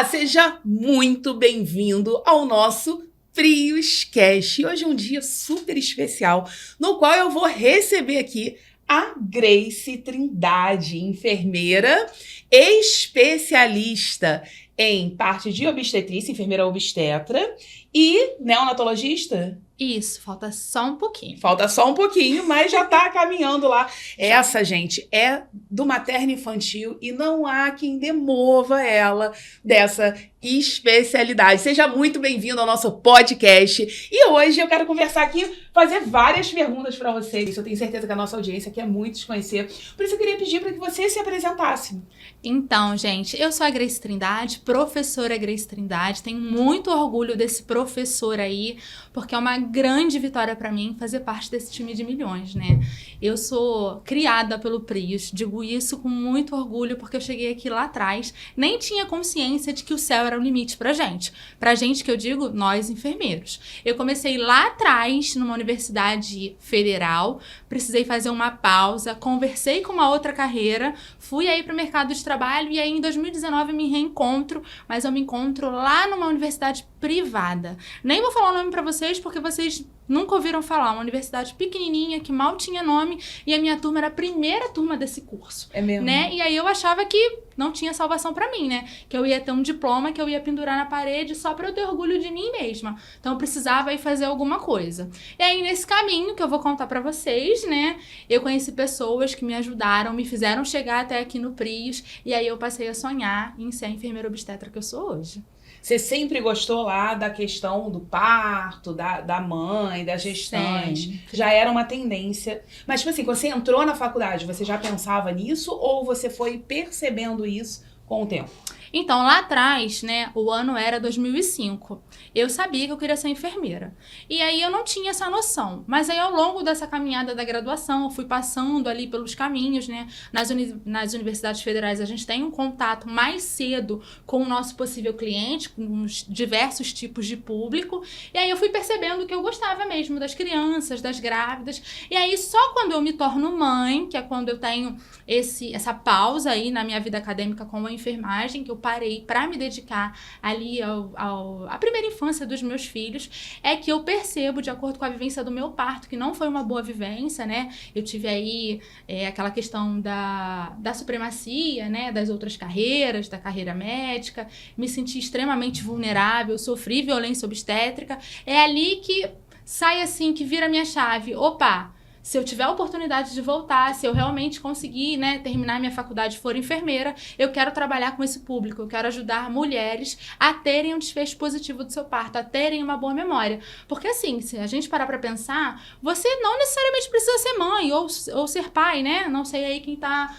Olá, seja muito bem-vindo ao nosso Priuscast. Hoje é um dia super especial, no qual eu vou receber aqui a Grace Trindade, enfermeira, especialista em parte de obstetrícia, enfermeira obstetra e neonatologista. Isso, falta só um pouquinho. Falta só um pouquinho, mas já tá caminhando lá. Essa, gente, é do materno infantil e não há quem demova ela dessa especialidade. Seja muito bem-vindo ao nosso podcast. E hoje eu quero conversar aqui, fazer várias perguntas para vocês. Eu tenho certeza que a nossa audiência quer muito te conhecer. Por isso eu queria pedir para que você se apresentasse. Então, gente, eu sou a Grace Trindade, professora Grace Trindade. Tenho muito orgulho desse professor aí, porque é uma grande vitória para mim fazer parte desse time de milhões, né? Eu sou criada pelo Prius, digo isso com muito orgulho, porque eu cheguei aqui lá atrás, nem tinha consciência de que o céu era o limite pra gente. Pra gente que eu digo, nós enfermeiros. Eu comecei lá atrás, numa universidade federal, precisei fazer uma pausa, conversei com uma outra carreira, fui aí pro mercado de trabalho e aí em 2019 me reencontro, mas eu me encontro lá numa universidade privada. Nem vou falar o nome pra vocês, porque vocês nunca ouviram falar. Uma universidade pequenininha, que mal tinha nome, e a minha turma era a primeira turma desse curso. É mesmo? Né? E aí eu achava que não tinha salvação pra mim, né? Que eu ia ter um diploma que eu ia pendurar na parede só pra eu ter orgulho de mim mesma. Então eu precisava ir fazer alguma coisa. E aí nesse caminho que eu vou contar pra vocês, né? Eu conheci pessoas que me ajudaram, me fizeram chegar até aqui no Prius, e aí eu passei a sonhar em ser a enfermeira obstetra que eu sou hoje. Você sempre gostou lá da questão do parto, da mãe, da gestante. Sim. Já era uma tendência. Mas, tipo assim, quando você entrou na faculdade, você já pensava nisso ou você foi percebendo isso com o tempo? Então, lá atrás, né, o ano era 2005. Eu sabia que eu queria ser enfermeira. E aí eu não tinha essa noção. Mas aí ao longo dessa caminhada da graduação, eu fui passando ali pelos caminhos, né? Nas universidades federais a gente tem um contato mais cedo com o nosso possível cliente, com os diversos tipos de público. E aí eu fui percebendo que eu gostava mesmo das crianças, das grávidas. E aí só quando eu me torno mãe, que é quando eu tenho essa pausa aí na minha vida acadêmica com a enfermagem, que eu parei para me dedicar ali à primeira infância dos meus filhos, é que eu percebo, de acordo com a vivência do meu parto, que não foi uma boa vivência, né? Eu tive aí aquela questão da supremacia, né? Das outras carreiras, da carreira médica, me senti extremamente vulnerável, sofri violência obstétrica. É ali que sai assim, que vira a minha chave. Opa! Se eu tiver a oportunidade de voltar, se eu realmente conseguir, né, terminar minha faculdade e for enfermeira, eu quero trabalhar com esse público, eu quero ajudar mulheres a terem um desfecho positivo do seu parto, a terem uma boa memória. Porque assim, se a gente parar pra pensar, você não necessariamente precisa ser mãe ou ser pai, né? Não sei aí quem tá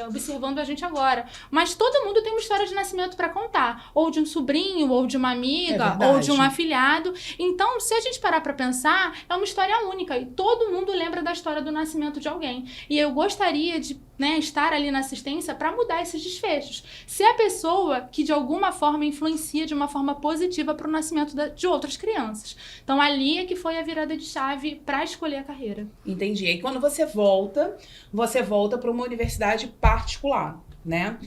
observando a gente agora. Mas todo mundo tem uma história de nascimento para contar. Ou de um sobrinho, ou de uma amiga, ou de um afilhado. Então, se a gente parar para pensar, é uma história única. E todo mundo lembra da história do nascimento de alguém. E eu gostaria de estar ali na assistência para mudar esses desfechos. Ser a pessoa que de alguma forma influencia de uma forma positiva para o nascimento de outras crianças. Então ali é que foi a virada de chave para escolher a carreira. Entendi. E quando você volta para uma universidade particular, né?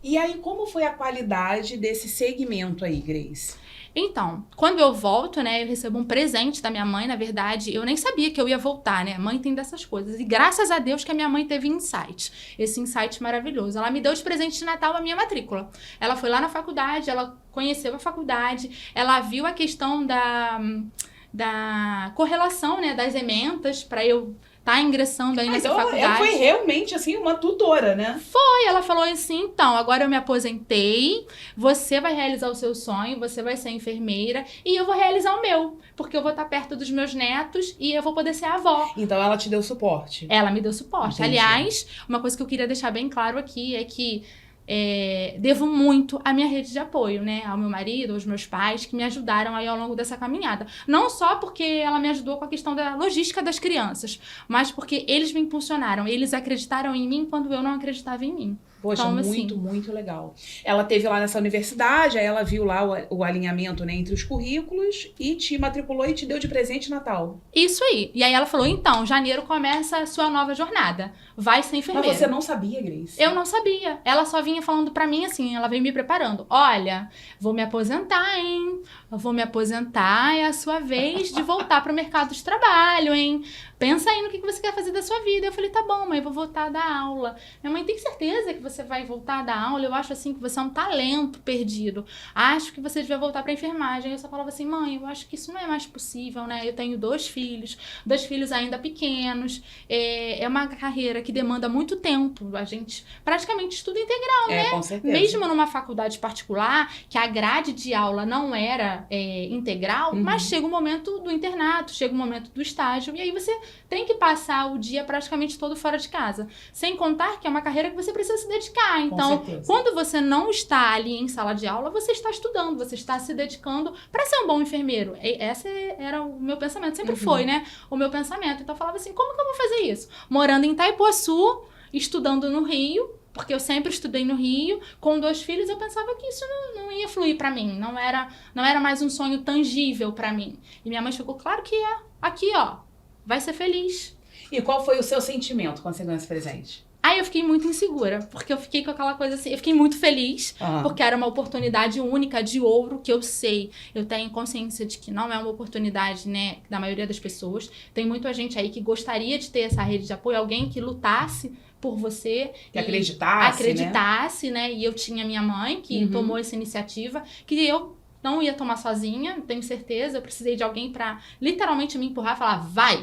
E aí, como foi a qualidade desse segmento aí, Grace? Então, quando eu volto, né, eu recebo um presente da minha mãe. Na verdade, eu nem sabia que eu ia voltar, né? A mãe tem dessas coisas. E graças a Deus que a minha mãe teve insight. Esse insight maravilhoso. Ela me deu de presente de Natal a minha matrícula. Ela foi lá na faculdade, ela conheceu a faculdade, ela viu a questão da correlação, né, das ementas para eu tá ingressando aí nessa faculdade. Ela foi realmente, assim, uma tutora, né? Foi, ela falou assim, então, agora eu me aposentei, você vai realizar o seu sonho, você vai ser enfermeira e eu vou realizar o meu, porque eu vou estar perto dos meus netos e eu vou poder ser avó. Então ela te deu suporte. Ela me deu suporte. Entendi. Aliás, uma coisa que eu queria deixar bem claro aqui é que devo muito à minha rede de apoio, né? Ao meu marido, aos meus pais, que me ajudaram aí ao longo dessa caminhada. Não só porque ela me ajudou com a questão da logística das crianças, mas porque eles me impulsionaram, eles acreditaram em mim quando eu não acreditava em mim. Poxa, então, muito, assim, muito legal. Ela teve lá nessa universidade, aí ela viu lá o alinhamento, né, entre os currículos e te matriculou e te deu de presente Natal. Isso aí. E aí ela falou, então, janeiro começa a sua nova jornada. Vai ser enfermeira. Mas você não sabia, Grace? Eu não sabia. Ela só vinha vinha falando pra mim assim, ela veio me preparando. Olha, vou me aposentar, hein? Eu vou me aposentar, é a sua vez de voltar pro mercado de trabalho, hein? Pensa aí no que você quer fazer da sua vida. Eu falei, tá bom, mãe, eu vou voltar a dar aula. Minha mãe, tem certeza que você vai voltar a dar aula? Eu acho assim que você é um talento perdido. Acho que você devia voltar pra enfermagem. Eu só falava assim, mãe, eu acho que isso não é mais possível, né? Eu tenho 2 filhos ainda pequenos. É uma carreira que demanda muito tempo. A gente praticamente estuda integral, né? Com certeza. Mesmo numa faculdade particular, que a grade de aula não era integral, mas chega o momento do internato, chega o momento do estágio, e aí você tem que passar o dia praticamente todo fora de casa. Sem contar que é uma carreira que você precisa se dedicar. Então, quando você não está ali em sala de aula, você está estudando, você está se dedicando para ser um bom enfermeiro. Esse era o meu pensamento, sempre foi, né? O meu pensamento. Então, eu falava assim, como que eu vou fazer isso? Morando em Itaipuaçu, estudando no Rio, porque eu sempre estudei no Rio, com 2 filhos, eu pensava que isso não ia fluir pra mim, não era mais um sonho tangível pra mim. E minha mãe ficou, claro que é, aqui ó, vai ser feliz. E qual foi o seu sentimento quando você ganhou esse presente? Aí eu fiquei muito insegura, porque eu fiquei com aquela coisa assim, eu fiquei muito feliz, porque era uma oportunidade única de ouro, que eu sei, eu tenho consciência de que não é uma oportunidade, né, da maioria das pessoas. Tem muita gente aí que gostaria de ter essa rede de apoio, alguém que lutasse por você. Que acreditasse, né? E eu tinha minha mãe, que tomou essa iniciativa, que eu não ia tomar sozinha, tenho certeza. Eu precisei de alguém pra literalmente me empurrar e falar, vai,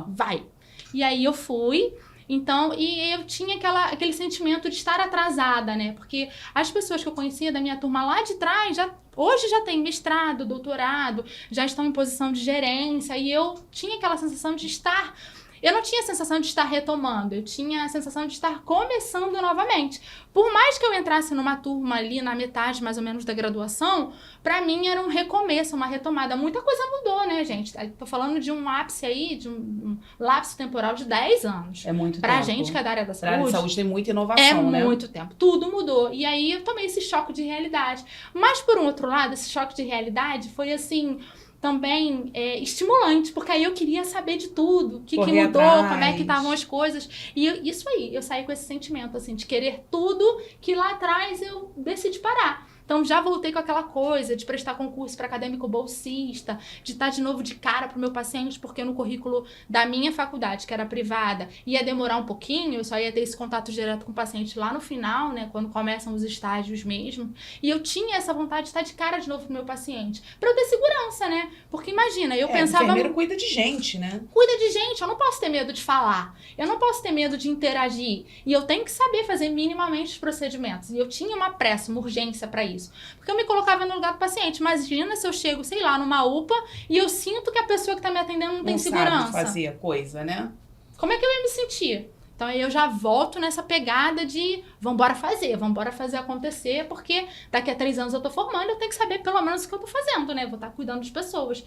vai. E aí eu fui. Então, e eu tinha aquele sentimento de estar atrasada, né? Porque as pessoas que eu conhecia da minha turma lá de trás, hoje já têm mestrado, doutorado, já estão em posição de gerência, e eu tinha aquela sensação de estar... Eu não tinha a sensação de estar retomando, eu tinha a sensação de estar começando novamente. Por mais que eu entrasse numa turma ali na metade, mais ou menos, da graduação, pra mim era um recomeço, uma retomada. Muita coisa mudou, né, gente? Tô falando de um ápice aí, de um lapso temporal de 10 anos. É muito pra tempo. gente que é da área da saúde. A área da saúde tem muita inovação, né? É muito tempo. Tudo mudou. E aí eu tomei esse choque de realidade. Mas, por um outro lado, esse choque de realidade foi assim... também estimulante, porque aí eu queria saber de tudo, o que mudou, como é que estavam as coisas, e isso aí, eu saí com esse sentimento, assim, de querer tudo que lá atrás eu decidi parar. Então, já voltei com aquela coisa de prestar concurso para acadêmico bolsista, de estar de novo de cara pro meu paciente, porque no currículo da minha faculdade, que era privada, ia demorar um pouquinho, eu só ia ter esse contato direto com o paciente lá no final, né, quando começam os estágios mesmo. E eu tinha essa vontade de estar de cara de novo pro meu paciente, para eu ter segurança, né? Porque imagina, eu pensava... O enfermeiro cuida de gente, né? Cuida de gente, eu não posso ter medo de falar, eu não posso ter medo de interagir, e eu tenho que saber fazer minimamente os procedimentos. E eu tinha uma pressa, uma urgência para isso. Porque eu me colocava no lugar do paciente. Imagina se eu chego, sei lá, numa UPA e eu sinto que a pessoa que tá me atendendo não tem segurança. Não sabe fazer a coisa, né? Como é que eu ia me sentir? Então aí eu já volto nessa pegada de vambora fazer acontecer, porque daqui a 3 anos eu tô formando, eu tenho que saber pelo menos o que eu tô fazendo, né? Vou estar cuidando de pessoas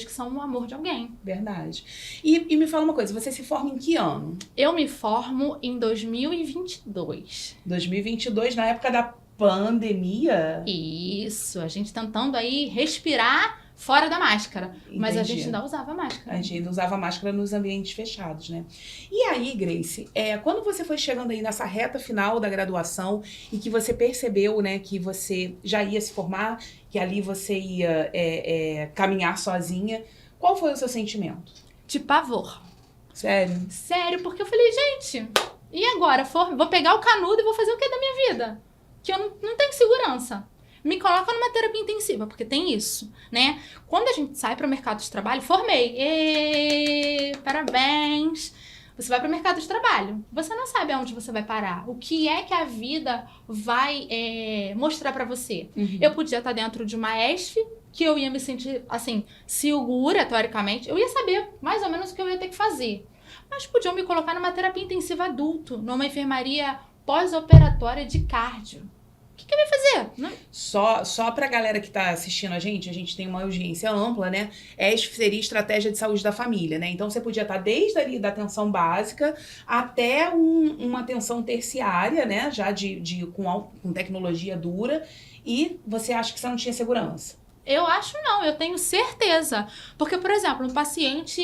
que são o amor de alguém. Verdade. E me fala uma coisa, você se forma em que ano? Eu me formo em 2022. 2022, na época da pandemia? Isso, a gente tentando aí respirar fora da máscara. Entendi. Mas a gente ainda usava máscara. A gente ainda usava máscara nos ambientes fechados, né? E aí, Grace, quando você foi chegando aí nessa reta final da graduação e que você percebeu, né, que você já ia se formar, que ali você ia caminhar sozinha, qual foi o seu sentimento? De pavor. Sério? Sério, porque eu falei, gente, e agora? Vou pegar o canudo e vou fazer o que da minha vida? Que eu não tenho segurança. Me coloca numa terapia intensiva, porque tem isso, né? Quando a gente sai para o mercado de trabalho, formei, parabéns! Você vai para o mercado de trabalho, você não sabe aonde você vai parar, o que é que a vida vai mostrar para você. Eu podia estar dentro de uma ESF, que eu ia me sentir, assim, segura, teoricamente, eu ia saber mais ou menos o que eu ia ter que fazer. Mas podiam me colocar numa terapia intensiva adulto, numa enfermaria pós-operatória de cardio. O que eu ia fazer? Não. Só pra galera que tá assistindo a gente tem uma audiência ampla, né? Seria estratégia de saúde da família, né? Então você podia estar desde ali da atenção básica até uma atenção terciária, né? Já com tecnologia dura, e você acha que você não tinha segurança. Eu acho não, eu tenho certeza. Porque, por exemplo, um paciente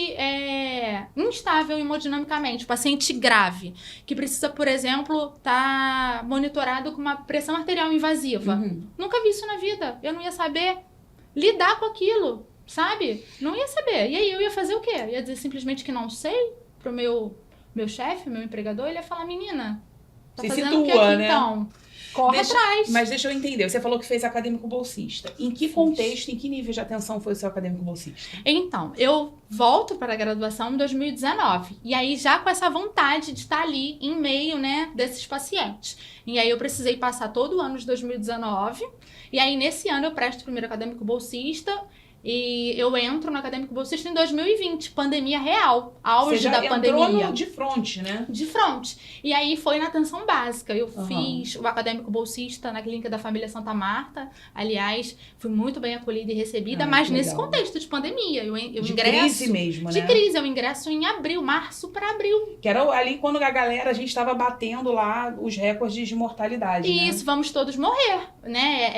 instável hemodinamicamente, um paciente grave, que precisa, por exemplo, estar monitorado com uma pressão arterial invasiva. Nunca vi isso na vida. Eu não ia saber lidar com aquilo, sabe? Não ia saber. E aí eu ia fazer o quê? Eu ia dizer simplesmente que não sei pro meu chefe, meu empregador, ele ia falar, menina, tá Você fazendo o que situa, aqui né? então? Corre atrás. Mas deixa eu entender, você falou que fez acadêmico bolsista. Em que contexto, em que nível de atenção foi o seu acadêmico bolsista? Então, eu volto para a graduação em 2019. E aí, já com essa vontade de estar ali em meio, né, desses pacientes. E aí, eu precisei passar todo o ano de 2019. E aí, nesse ano, eu presto o primeiro acadêmico bolsista. E eu entro no acadêmico bolsista em 2020, pandemia real, auge da pandemia. Você já entrou de frente, né? De frente. E aí foi na atenção básica. Eu fiz o acadêmico bolsista na clínica da família Santa Marta. Aliás, fui muito bem acolhida e recebida, mas nesse contexto de pandemia. Eu de ingresso, crise mesmo, né? De crise. Eu ingresso em abril, março para abril. Que era ali quando a gente estava batendo lá os recordes de mortalidade, Isso, né? vamos todos morrer, né?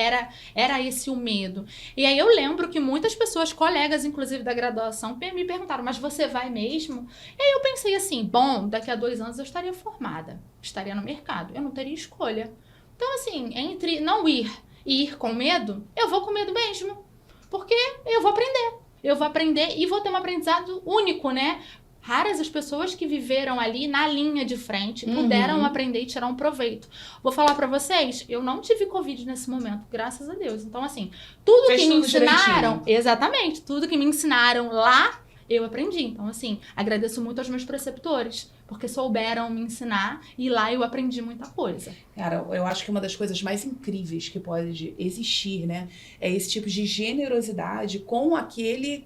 Era esse o medo. E aí eu lembro que muitas pessoas, colegas, inclusive da graduação, me perguntaram, mas você vai mesmo? E aí eu pensei assim, bom, daqui a 2 anos eu estaria formada, estaria no mercado, eu não teria escolha. Então, assim, entre não ir e ir com medo, eu vou com medo mesmo, porque eu vou aprender. Eu vou aprender e vou ter um aprendizado único, né? Raras as pessoas que viveram ali na linha de frente, puderam aprender e tirar um proveito. Vou falar pra vocês, eu não tive Covid nesse momento, graças a Deus. Então, assim, tudo que me ensinaram... Exatamente, tudo que me ensinaram lá, eu aprendi. Então, assim, agradeço muito aos meus preceptores, porque souberam me ensinar e lá eu aprendi muita coisa. Cara, eu acho que uma das coisas mais incríveis que pode existir, né, é esse tipo de generosidade com aquele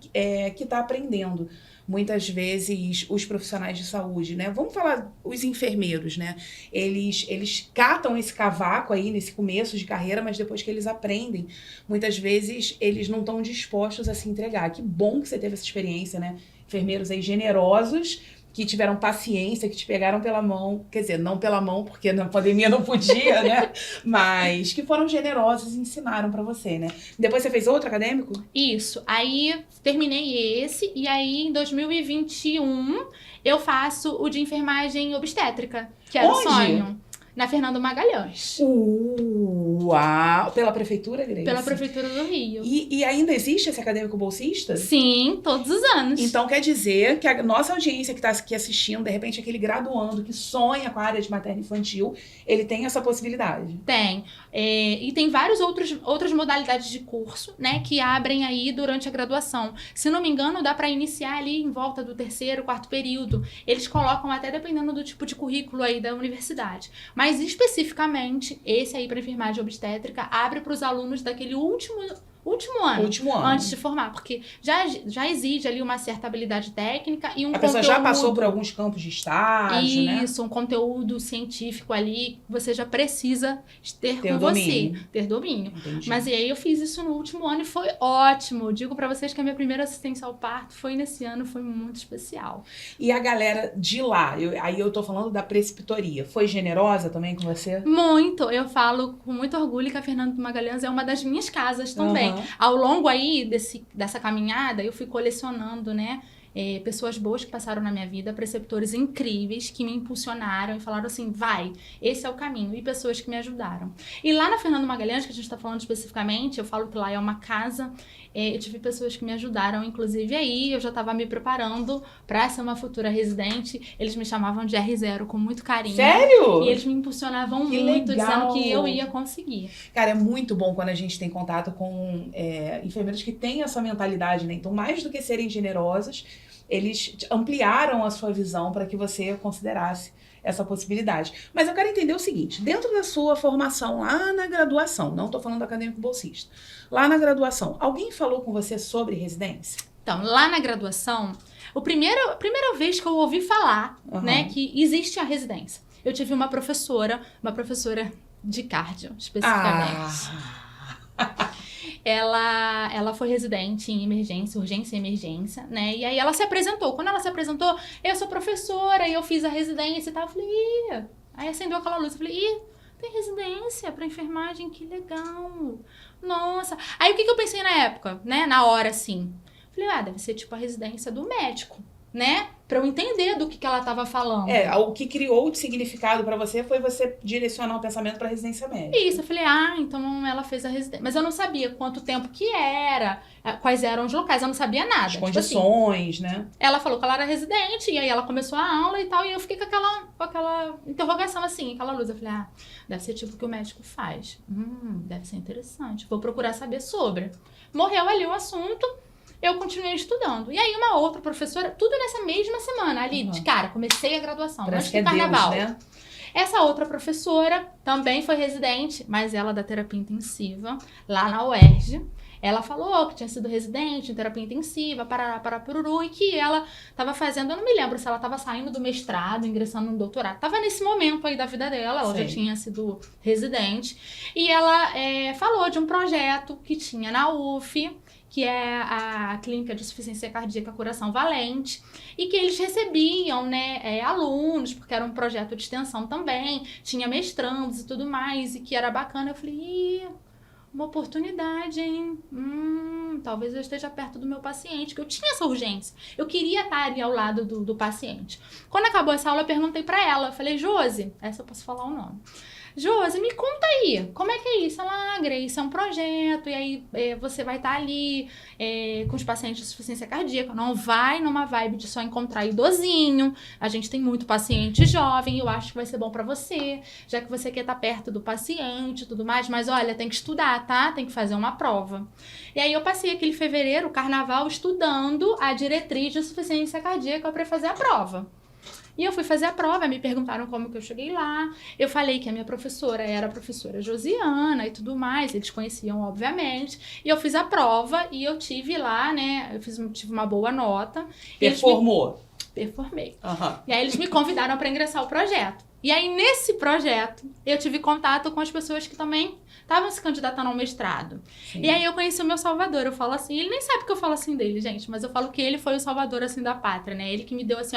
que tá aprendendo. Muitas vezes os profissionais de saúde, né? Vamos falar os enfermeiros, né? Eles catam esse cavaco aí nesse começo de carreira, mas depois que eles aprendem, muitas vezes eles não estão dispostos a se entregar. Que bom que você teve essa experiência, né? Enfermeiros aí generosos, que tiveram paciência, que te pegaram pela mão, quer dizer, não pela mão, porque na pandemia não podia, né? Mas que foram generosos e ensinaram pra você, né? Depois você fez outro acadêmico? Isso. Aí terminei esse, e aí em 2021 eu faço o de enfermagem obstétrica, que era o sonho. Na Fernando Magalhães. Uau! Pela prefeitura, Grace? Pela prefeitura do Rio. E ainda existe esse acadêmico bolsista? Sim, todos os anos. Então quer dizer que a nossa audiência que está aqui assistindo, de repente aquele graduando que sonha com a área de materno infantil, ele tem essa possibilidade? Tem. E tem várias outras modalidades de curso, né, que abrem aí durante a graduação. Se não me engano, dá para iniciar ali em volta do 3º, 4º período. Eles colocam até dependendo do tipo de currículo aí da universidade. Mas especificamente, esse aí para enfermagem obstétrica abre para os alunos daquele último ano, antes de formar, porque já exige ali uma certa habilidade técnica e um conteúdo... A pessoa já passou por alguns campos de estágio, né? Isso, um conteúdo científico ali, você já precisa ter com você. Ter domínio. Entendi. Mas e aí eu fiz isso no último ano e foi ótimo. Digo pra vocês que a minha primeira assistência ao parto foi nesse ano, foi muito especial. E a galera de lá, aí eu tô falando da preceptoria, foi generosa também com você? Muito. Eu falo com muito orgulho que a Fernando Magalhães é uma das minhas casas também. Ao longo aí dessa caminhada, eu fui colecionando, né, pessoas boas que passaram na minha vida, preceptores incríveis que me impulsionaram e falaram assim, vai, esse é o caminho, e pessoas que me ajudaram. E lá na Fernando Magalhães, que a gente tá falando especificamente, eu falo que lá é uma casa, eu tive pessoas que me ajudaram, inclusive aí eu já estava me preparando para ser uma futura residente, eles me chamavam de R0 com muito carinho. Sério? E eles me impulsionavam que muito, legal. dizendo que eu ia conseguir. Cara, é muito bom quando a gente tem contato com enfermeiros que têm essa mentalidade, né? Então, mais do que serem generosos, eles ampliaram a sua visão para que você considerasse essa possibilidade. Mas eu quero entender o seguinte, dentro da sua formação lá na graduação, não estou falando do acadêmico bolsista, lá na graduação, alguém falou com você sobre residência? Então, lá na graduação, a primeira vez que eu ouvi falar, né, que existe a residência, eu tive uma professora de cardio, especificamente. Ela foi residente em urgência e emergência, né? E aí ela se apresentou. Quando ela se apresentou, eu sou professora e eu fiz a residência e tal. Eu falei, ih. Aí acendeu aquela luz. Eu falei, ih, Tem residência pra enfermagem? Que legal. Nossa. Aí o que eu pensei na época, né? Na hora, assim. Falei, deve ser tipo a residência do médico, né? Pra eu entender do que ela tava falando. O que criou de significado pra você foi você direcionar o pensamento pra residência médica. Isso, eu falei, então ela fez a residência. Mas eu não sabia quanto tempo que era, quais eram os locais, eu não sabia nada. As condições, assim, né? Ela falou que ela era residente, e aí ela começou a aula e tal, e eu fiquei com aquela interrogação assim, aquela luz. Eu falei, deve ser tipo o que o médico faz. Deve ser interessante, vou procurar saber sobre. Morreu ali o assunto. Eu continuei estudando. E aí uma outra professora, tudo nessa mesma semana, ali, de cara, comecei a graduação, Parece antes que do carnaval. Deus, né? Essa outra professora também foi residente, mas ela da terapia intensiva, lá na UERJ. Ela falou que tinha sido residente em terapia intensiva, para Pururu, e que ela estava fazendo, eu não me lembro se ela estava saindo do mestrado, ingressando no doutorado. Estava nesse momento aí da vida dela, ela já tinha sido residente. E ela falou de um projeto que tinha na UF, que é a Clínica de Insuficiência Cardíaca Coração Valente, e que eles recebiam, né, alunos, porque era um projeto de extensão também, tinha mestrandos e tudo mais, e que era bacana. Eu falei, uma oportunidade, hein? Talvez eu esteja perto do meu paciente, que eu tinha essa urgência. Eu queria estar ali ao lado do paciente. Quando acabou essa aula, eu perguntei pra ela, eu falei, Josi, essa eu posso falar o nome. Josi, me conta aí, como é que é isso? Ela, Grace, é um projeto, e aí você vai estar ali com os pacientes de insuficiência cardíaca, não vai numa vibe de só encontrar idosinho, a gente tem muito paciente jovem, eu acho que vai ser bom pra você, já que você quer estar perto do paciente e tudo mais, mas olha, tem que estudar, tá? Tem que fazer uma prova. E aí eu passei aquele fevereiro, carnaval, estudando a diretriz de insuficiência cardíaca para fazer a prova. E eu fui fazer a prova, me perguntaram como que eu cheguei lá. Eu falei que a minha professora era a professora Josiana e tudo mais, eles conheciam, obviamente. E eu fiz a prova e eu tive lá, né, tive uma boa nota. Performou? Performei. Uhum. E aí eles me convidaram para ingressar ao projeto. E aí nesse projeto eu tive contato com as pessoas que também estavam se candidatando ao mestrado. Sim. E aí eu conheci o meu salvador, eu falo assim, ele nem sabe que eu falo assim dele, gente, mas eu falo que ele foi o salvador, assim, da pátria, né? Ele que me deu, assim,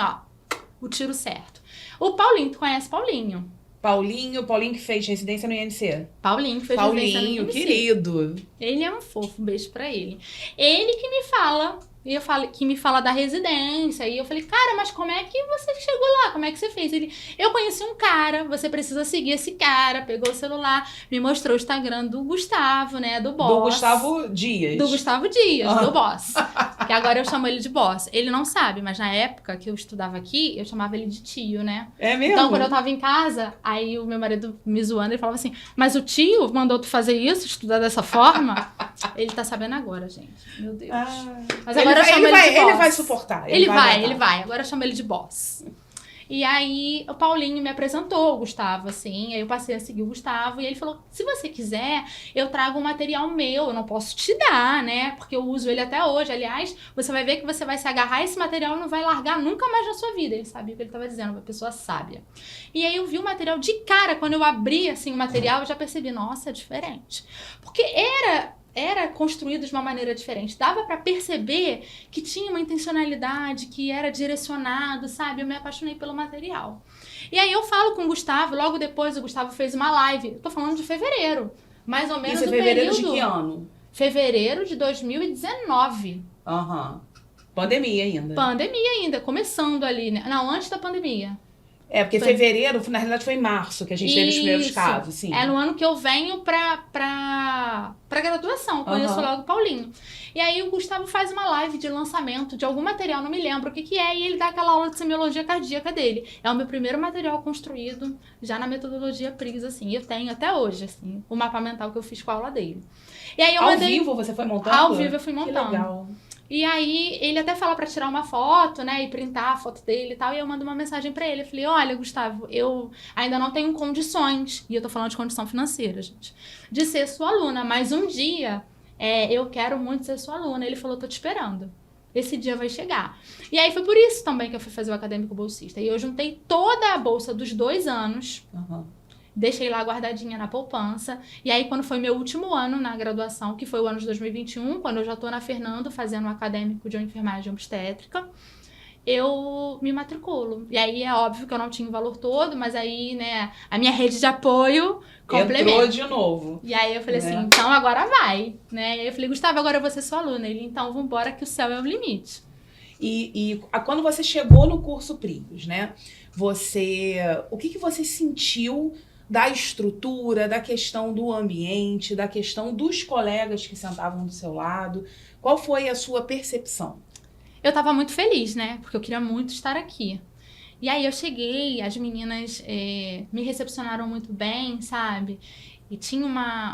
o tiro certo. O Paulinho, tu conhece Paulinho? Paulinho que fez residência no INC. Paulinho que fez residência no INC. Paulinho, querido. Ele é um fofo, um beijo pra ele. Ele que me fala, que me fala da residência, e eu falei, cara, mas como é que você chegou lá? Como é que você fez? Ele, eu conheci um cara, você precisa seguir esse cara, pegou o celular, me mostrou o Instagram do Gustavo, né, do Boss. Do Gustavo Dias. Do Gustavo Dias, do Boss. Que agora eu chamo ele de Boss. Ele não sabe, mas na época que eu estudava aqui, eu chamava ele de tio, né? É mesmo? Então, quando eu tava em casa, aí o meu marido me zoando, ele falava assim, mas o tio mandou tu fazer isso, estudar dessa forma? Ele tá sabendo agora, gente. Meu Deus. Mas agora eu chamo ele de Boss. Ele vai suportar. Ele vai. Agora eu chamo ele de Boss. E aí, o Paulinho me apresentou o Gustavo, assim, aí eu passei a seguir o Gustavo, e ele falou, se você quiser, eu trago um material meu, eu não posso te dar, né, porque eu uso ele até hoje, aliás, você vai ver que você vai se agarrar a esse material e não vai largar nunca mais na sua vida. Ele sabia o que ele estava dizendo, uma pessoa sábia. E aí eu vi o material de cara, quando eu abri, assim, o material, eu já percebi, nossa, é diferente. Porque era construído de uma maneira diferente. Dava pra perceber que tinha uma intencionalidade, que era direcionado, sabe? Eu me apaixonei pelo material. E aí eu falo com o Gustavo, logo depois o Gustavo fez uma live. Eu tô falando de fevereiro. Mais ou menos Isso é fevereiro de que ano? Fevereiro de 2019. Pandemia ainda. Pandemia ainda, começando ali, né? Não, antes da pandemia. Porque fevereiro, na realidade, foi em março que a gente teve os primeiros casos, sim. É no ano que eu venho pra graduação, conheço logo o Paulinho. E aí o Gustavo faz uma live de lançamento de algum material, não me lembro o que é, e ele dá aquela aula de semiologia cardíaca dele. É o meu primeiro material construído já na metodologia PRIS, assim. Eu tenho até hoje, assim, o mapa mental que eu fiz com a aula dele. E aí Ao vivo você foi montando? Ao vivo eu fui montando. Que legal. E aí, ele até fala pra tirar uma foto, né, e printar a foto dele e tal, e eu mando uma mensagem pra ele. Eu falei, olha, Gustavo, eu ainda não tenho condições, e eu tô falando de condição financeira, gente, de ser sua aluna, mas um dia eu quero muito ser sua aluna. Ele falou, tô te esperando. Esse dia vai chegar. E aí foi por isso também que eu fui fazer o acadêmico bolsista. E eu juntei toda a bolsa dos 2 anos, deixei lá guardadinha na poupança. E aí, quando foi meu último ano na graduação, que foi o ano de 2021, quando eu já tô na Fernando fazendo um acadêmico de enfermagem obstétrica, eu me matriculo. E aí é óbvio que eu não tinha o valor todo, mas aí, né, a minha rede de apoio complementa. Entrou de novo. E aí eu falei assim, então agora vai, né? E aí eu falei, Gustavo, agora eu vou ser sua aluna. Ele, então vambora que o céu é o limite. E quando você chegou no curso Prios, né? O que você sentiu da estrutura, da questão do ambiente, da questão dos colegas que sentavam do seu lado? Qual foi a sua percepção? Eu tava muito feliz, né? Porque eu queria muito estar aqui. E aí eu cheguei, as meninas me recepcionaram muito bem, sabe? E tinha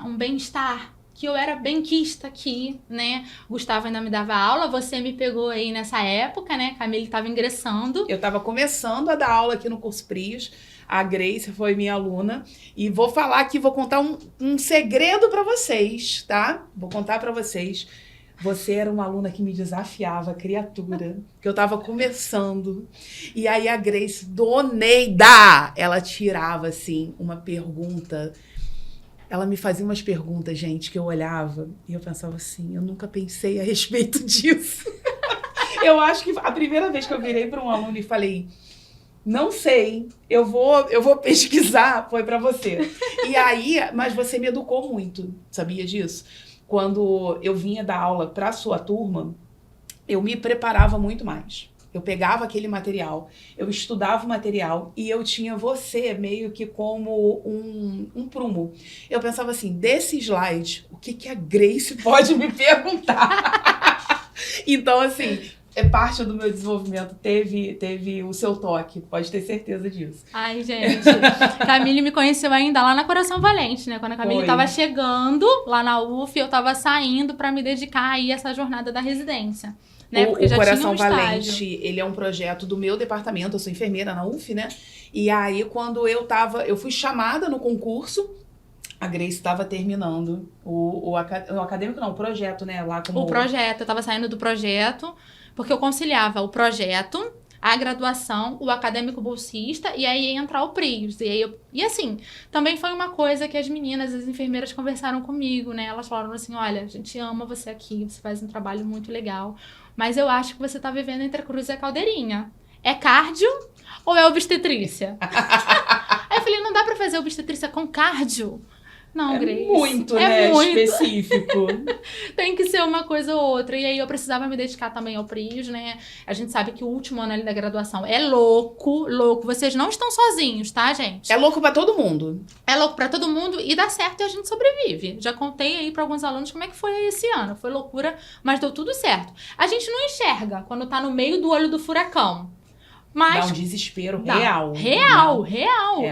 um bem-estar, que eu era benquista aqui, né? O Gustavo ainda me dava aula, você me pegou aí nessa época, né? Camille estava ingressando. Eu estava começando a dar aula aqui no curso Prios, a Grace foi minha aluna, e vou falar aqui, vou contar um segredo para vocês, tá? Vou contar para vocês. Você era uma aluna que me desafiava, criatura, que eu estava começando. E aí a Grace, Doneida, ela tirava, assim, uma pergunta. Ela me fazia umas perguntas, gente, que eu olhava e eu pensava assim, eu nunca pensei a respeito disso. Eu acho que a primeira vez que eu virei para um aluno e falei, não sei, eu vou pesquisar, foi para você. E aí, mas você me educou muito, sabia disso? Quando eu vinha dar aula para a sua turma, eu me preparava muito mais. Eu pegava aquele material, eu estudava o material e eu tinha você meio que como um prumo. Eu pensava assim, desse slide, o que a Grace pode me perguntar? Então, assim, parte do meu desenvolvimento teve o seu toque, pode ter certeza disso. Ai, gente, Camille me conheceu ainda lá na Coração Valente, né? Quando a Camille estava chegando lá na UF, eu estava saindo para me dedicar aí a essa jornada da residência. Né? Porque já Coração tinha Valente, ele é um projeto do meu departamento, eu sou enfermeira na UF, né? E aí, quando eu fui chamada no concurso, a Grace estava terminando o acadêmico, não, o projeto, né? Lá como... O projeto, eu estava saindo do projeto, porque eu conciliava o projeto, a graduação, o acadêmico bolsista, e aí ia entrar o Prios. E assim, também foi uma coisa que as meninas, as enfermeiras conversaram comigo, né? Elas falaram assim, olha, a gente ama você aqui, você faz um trabalho muito legal, mas eu acho que você tá vivendo entre a cruz e a caldeirinha. É cardio ou é obstetrícia? Aí eu falei, não dá pra fazer obstetrícia com cardio? Não, Grace. Muito, né? Muito Específico. Tem que ser uma coisa ou outra. E aí eu precisava me dedicar também ao Prios, né? A gente sabe que o último ano ali da graduação é louco, louco. Vocês não estão sozinhos, tá, gente? É louco pra todo mundo. É louco pra todo mundo e dá certo e a gente sobrevive. Já contei aí pra alguns alunos como é que foi esse ano. Foi loucura, mas deu tudo certo. A gente não enxerga quando tá no meio do olho do furacão. Mas dá um desespero real. Real.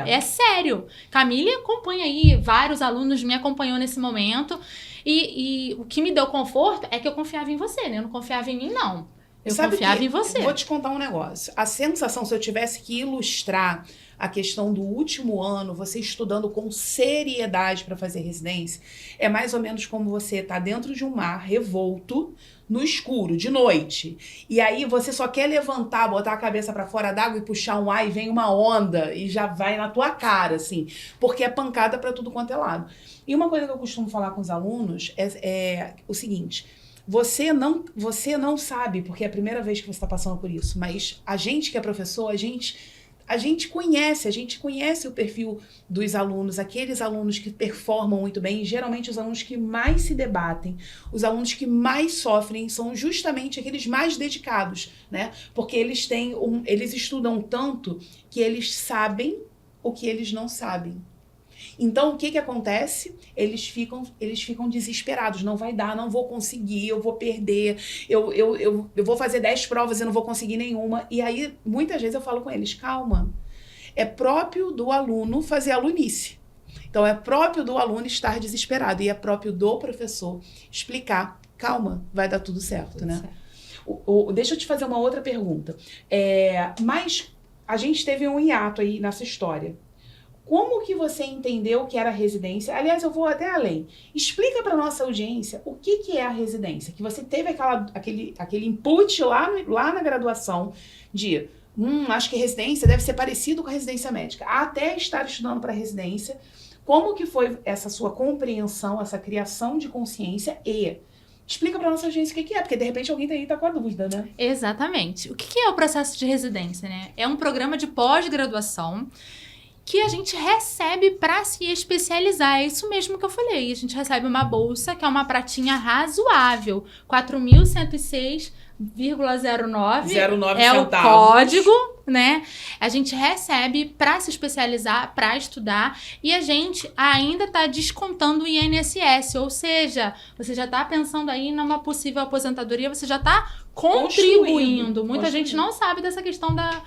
É sério. Camille acompanha aí, vários alunos me acompanhou nesse momento. E o que me deu conforto é que eu confiava em você, né? Eu não confiava em mim, não. Eu confiava em você. Vou te contar um negócio. A sensação, se eu tivesse que ilustrar a questão do último ano, você estudando com seriedade para fazer residência, é mais ou menos como você tá dentro de um mar revolto, no escuro, de noite. E aí você só quer levantar, botar a cabeça para fora d'água e puxar um ar e vem uma onda e já vai na tua cara, assim. Porque é pancada para tudo quanto é lado. E uma coisa que eu costumo falar com os alunos é o seguinte... Você não sabe, porque é a primeira vez que você está passando por isso, mas a gente que é professor, a gente conhece o perfil dos alunos, aqueles alunos que performam muito bem, e geralmente os alunos que mais se debatem, os alunos que mais sofrem são justamente aqueles mais dedicados, né? Porque eles estudam tanto que eles sabem o que eles não sabem. Então, o que acontece? Eles ficam desesperados. Não vai dar, não vou conseguir, eu vou perder, eu vou fazer 10 provas e não vou conseguir nenhuma. E aí, muitas vezes eu falo com eles, calma. É próprio do aluno fazer alunice. Então, é próprio do aluno estar desesperado. E é próprio do professor explicar, calma, vai dar tudo certo, né? Deixa eu te fazer uma outra pergunta. Mas a gente teve um hiato aí nessa história. Como que você entendeu que era residência? Aliás, eu vou até além. Explica para nossa audiência o que é a residência. Que você teve aquele input lá na graduação de acho que residência deve ser parecido com a residência médica. Até estar estudando para residência, como que foi essa sua compreensão, essa criação de consciência e Explica pra nossa agência o que é, porque de repente alguém aí tá com a dúvida, né? Exatamente. O que é o processo de residência, né? É um programa de pós-graduação que a gente recebe para se especializar. É isso mesmo que eu falei. A gente recebe uma bolsa, que é uma pratinha razoável. 4.106,09 é o código, né? A gente recebe para se especializar, para estudar, e a gente ainda está descontando o INSS, ou seja, você já está pensando aí numa possível aposentadoria, você já está contribuindo. Muita gente não sabe dessa questão da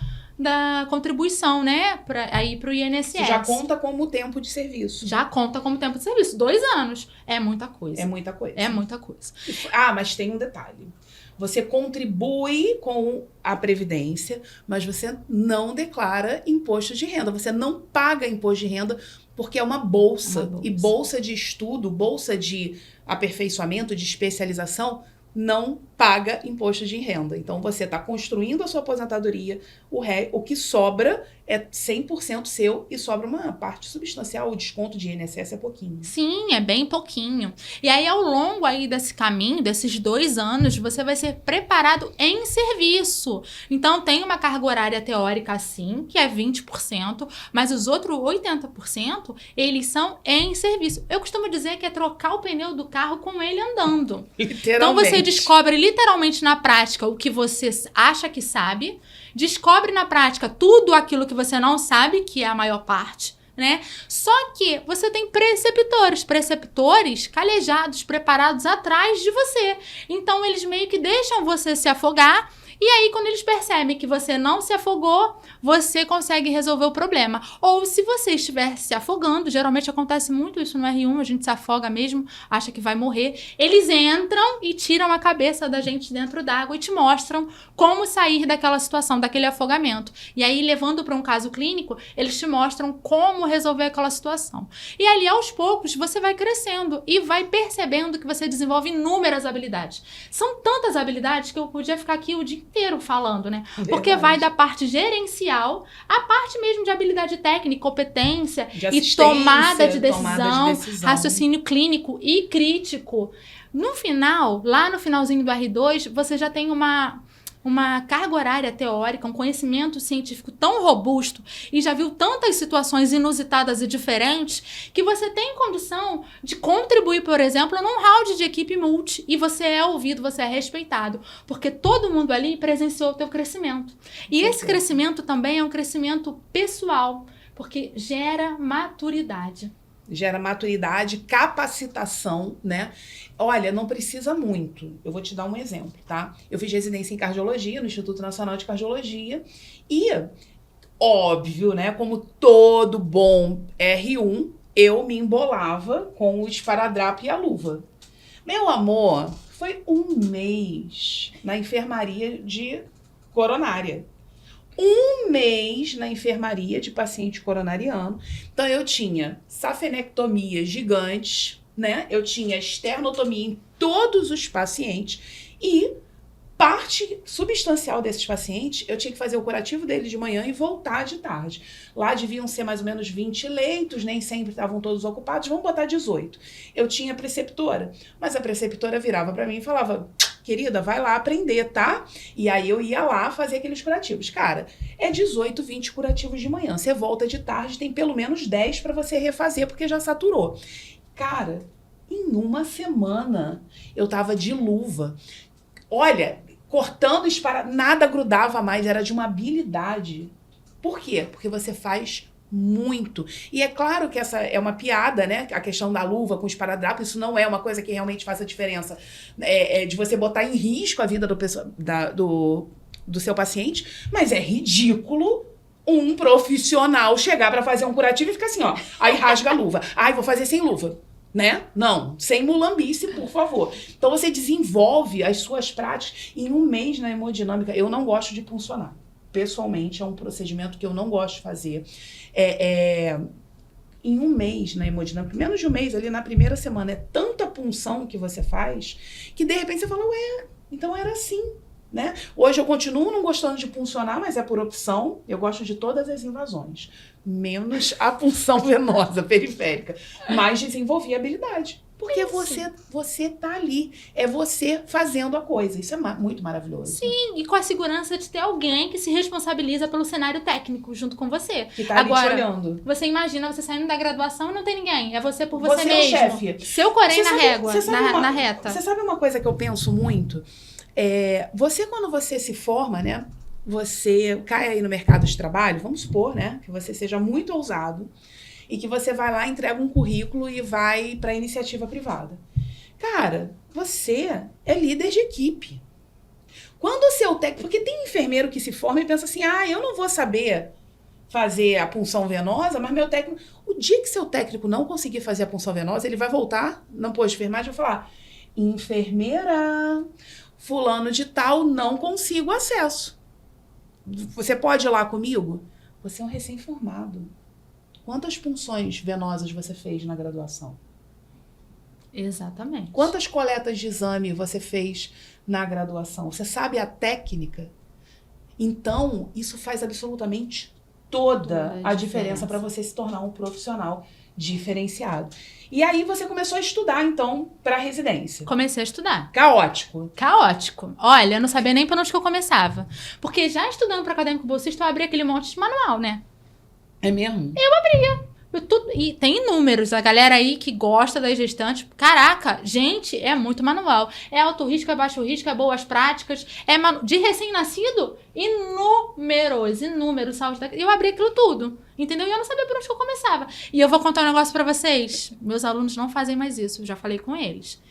contribuição, né? Aí pro INSS. Você já conta como tempo de serviço. Já conta como tempo de serviço. 2 anos. É muita coisa. É muita coisa. É muita coisa. Mas tem um detalhe. Você contribui com a Previdência, mas você não declara imposto de renda. Você não paga imposto de renda porque é uma bolsa. E bolsa de estudo, bolsa de aperfeiçoamento, de especialização, não paga imposto de renda. Então, você está construindo a sua aposentadoria, o que sobra é 100% seu e sobra uma parte substancial. O desconto de INSS é pouquinho. Sim, é bem pouquinho. E aí, ao longo aí desse caminho, desses 2 anos, você vai ser preparado em serviço. Então, tem uma carga horária teórica, sim, que é 20%, mas os outros 80%, eles são em serviço. Eu costumo dizer que é trocar o pneu do carro com ele andando. Literalmente. Então, você descobre literalmente na prática o que você acha que sabe, descobre na prática tudo aquilo que você não sabe, que é a maior parte, né? Só que você tem preceptores calejados, preparados atrás de você. Então, eles meio que deixam você se afogar. E aí, quando eles percebem que você não se afogou, você consegue resolver o problema. Ou se você estiver se afogando, geralmente acontece muito isso no R1, a gente se afoga mesmo, acha que vai morrer. Eles entram e tiram a cabeça da gente dentro d'água e te mostram como sair daquela situação, daquele afogamento. E aí, levando para um caso clínico, eles te mostram como resolver aquela situação. E ali, aos poucos, você vai crescendo e vai percebendo que você desenvolve inúmeras habilidades. São tantas habilidades que eu podia ficar aqui o dia inteiro falando, né? Verdade. Porque vai da parte gerencial à parte mesmo de habilidade técnica, competência e tomada de decisão, raciocínio clínico e crítico. No final, lá no finalzinho do R2, você já tem uma carga horária teórica, um conhecimento científico tão robusto e já viu tantas situações inusitadas e diferentes que você tem condição de contribuir, por exemplo, num round de equipe multi e você é ouvido, você é respeitado, porque todo mundo ali presenciou o teu crescimento. E esse crescimento também é um crescimento pessoal, porque gera maturidade. Gera maturidade, capacitação, né? Olha, não precisa muito. Eu vou te dar um exemplo, tá? Eu fiz residência em cardiologia no Instituto Nacional de Cardiologia e, óbvio, né? Como todo bom R1, eu me embolava com o esparadrapo e a luva. Meu amor, foi 1 mês na enfermaria de coronária. 1 mês na enfermaria de paciente coronariano. Então, eu tinha safenectomias gigantes, né? Eu tinha esternotomia em todos os pacientes e parte substancial desses pacientes, eu tinha que fazer o curativo dele de manhã e voltar de tarde. Lá deviam ser mais ou menos 20 leitos, nem sempre estavam todos ocupados, vamos botar 18. Eu tinha preceptora, mas a preceptora virava para mim e falava: querida, vai lá aprender, tá? E aí eu ia lá fazer aqueles curativos. Cara, é 18, 20 curativos de manhã. Você volta de tarde, tem pelo menos 10 para você refazer, porque já saturou. Cara, em 1 semana, eu tava de luva. Olha, cortando, nada grudava mais, era de uma habilidade. Por quê? Porque você faz muito. E é claro que essa é uma piada, né? A questão da luva com esparadrapo, isso não é uma coisa que realmente faça diferença. É de você botar em risco a vida do seu paciente, mas é ridículo um profissional chegar para fazer um curativo e ficar assim, ó, aí rasga a luva. Ai, vou fazer sem luva. Né? Não, sem mulambice, por favor. Então você desenvolve as suas práticas em 1 mês na hemodinâmica. Eu não gosto de puncionar. Pessoalmente, é um procedimento que eu não gosto de fazer. Em 1 mês na hemodinâmica, menos de 1 mês, ali na primeira semana, é tanta punção que você faz, que de repente você fala, ué, então era assim, né? Hoje eu continuo não gostando de puncionar, mas é por opção. Eu gosto de todas as invasões, menos a punção venosa periférica. Mas desenvolvi habilidade. Porque você tá ali. É você fazendo a coisa. Isso é muito maravilhoso. Sim, e com a segurança de ter alguém que se responsabiliza pelo cenário técnico junto com você. Que tá ali te olhando. Você imagina você saindo da graduação e não tem ninguém. É você por você mesmo. Você é o chefe. Seu corém na régua, na reta. Você sabe uma coisa que eu penso muito? Você, quando você se forma, né? Você cai aí no mercado de trabalho, vamos supor, né? Que você seja muito ousado e que você vai lá, entrega um currículo e vai para iniciativa privada. Cara, você é líder de equipe. Quando o seu técnico... Porque tem enfermeiro que se forma e pensa assim, eu não vou saber fazer a punção venosa, mas meu técnico... O dia que seu técnico não conseguir fazer a punção venosa, ele vai voltar no posto de enfermagem e vai falar, enfermeira, fulano de tal, não consigo acesso. Você pode ir lá comigo? Você é um recém-formado. Quantas punções venosas você fez na graduação? Exatamente. Quantas coletas de exame você fez na graduação? Você sabe a técnica? Então, isso faz absolutamente toda a diferença para você se tornar um profissional diferenciado. E aí você começou a estudar, então, para residência. Comecei a estudar. Caótico. Olha, eu não sabia nem para onde que eu começava. Porque já estudando para acadêmico bolsista, eu abri aquele monte de manual, né? É mesmo? Eu abria. E tem inúmeros. A galera aí que gosta das gestantes. Caraca, gente, é muito manual. É alto risco, é baixo risco, é boas práticas. De recém-nascido, inúmeros. Saúde. Eu abri aquilo tudo. Entendeu? E eu não sabia por onde que eu começava. E eu vou contar um negócio pra vocês. Meus alunos não fazem mais isso. Eu já falei com eles.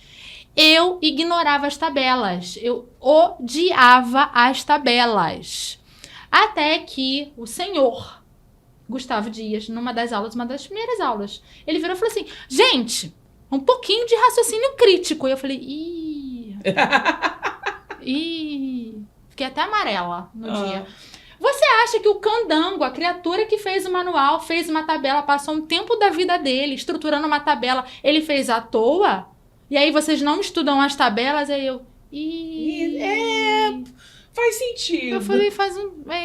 Eu ignorava as tabelas. Eu odiava as tabelas. Até que o senhor Gustavo Dias, numa das aulas, uma das primeiras aulas, ele virou e falou assim, gente, um pouquinho de raciocínio crítico. E eu falei, fiquei até amarela no dia. Você acha que o candango, a criatura que fez o manual, fez uma tabela, passou um tempo da vida dele estruturando uma tabela, ele fez à toa? E aí vocês não estudam as tabelas? Aí eu... faz sentido. Eu falei,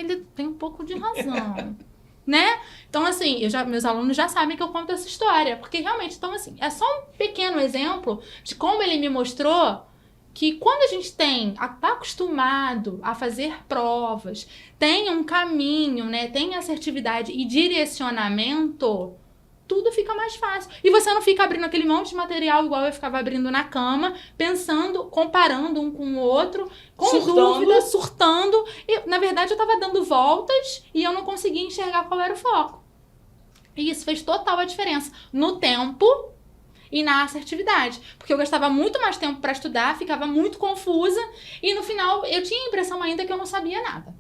ele tem um pouco de razão. Né? Então, assim, meus alunos já sabem que eu conto essa história. Porque, realmente, então, assim, é só um pequeno exemplo de como ele me mostrou que quando a gente tá acostumado a fazer provas, tem um caminho, né? Tem assertividade e direcionamento, tudo fica mais fácil. E você não fica abrindo aquele monte de material igual eu ficava abrindo na cama, pensando, comparando um com o outro, com dúvida, surtando. E, na verdade, eu tava dando voltas e eu não conseguia enxergar qual era o foco. E isso fez total a diferença no tempo e na assertividade. Porque eu gastava muito mais tempo para estudar, ficava muito confusa e no final eu tinha a impressão ainda que eu não sabia nada.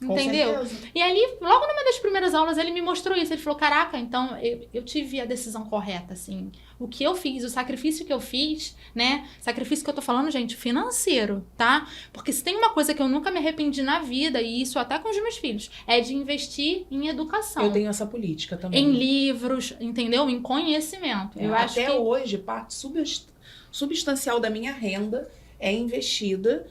Entendeu? E ali, logo numa das primeiras aulas, ele me mostrou isso. Ele falou, caraca, então eu tive a decisão correta, assim. O que eu fiz, o sacrifício que eu fiz, né? Sacrifício que eu tô falando, gente, financeiro, tá? Porque se tem uma coisa que eu nunca me arrependi na vida, e isso até com os meus filhos, é de investir em educação. Eu tenho essa política também. Em livros, entendeu? Em conhecimento. Eu acho que hoje, parte substancial da minha renda é investida,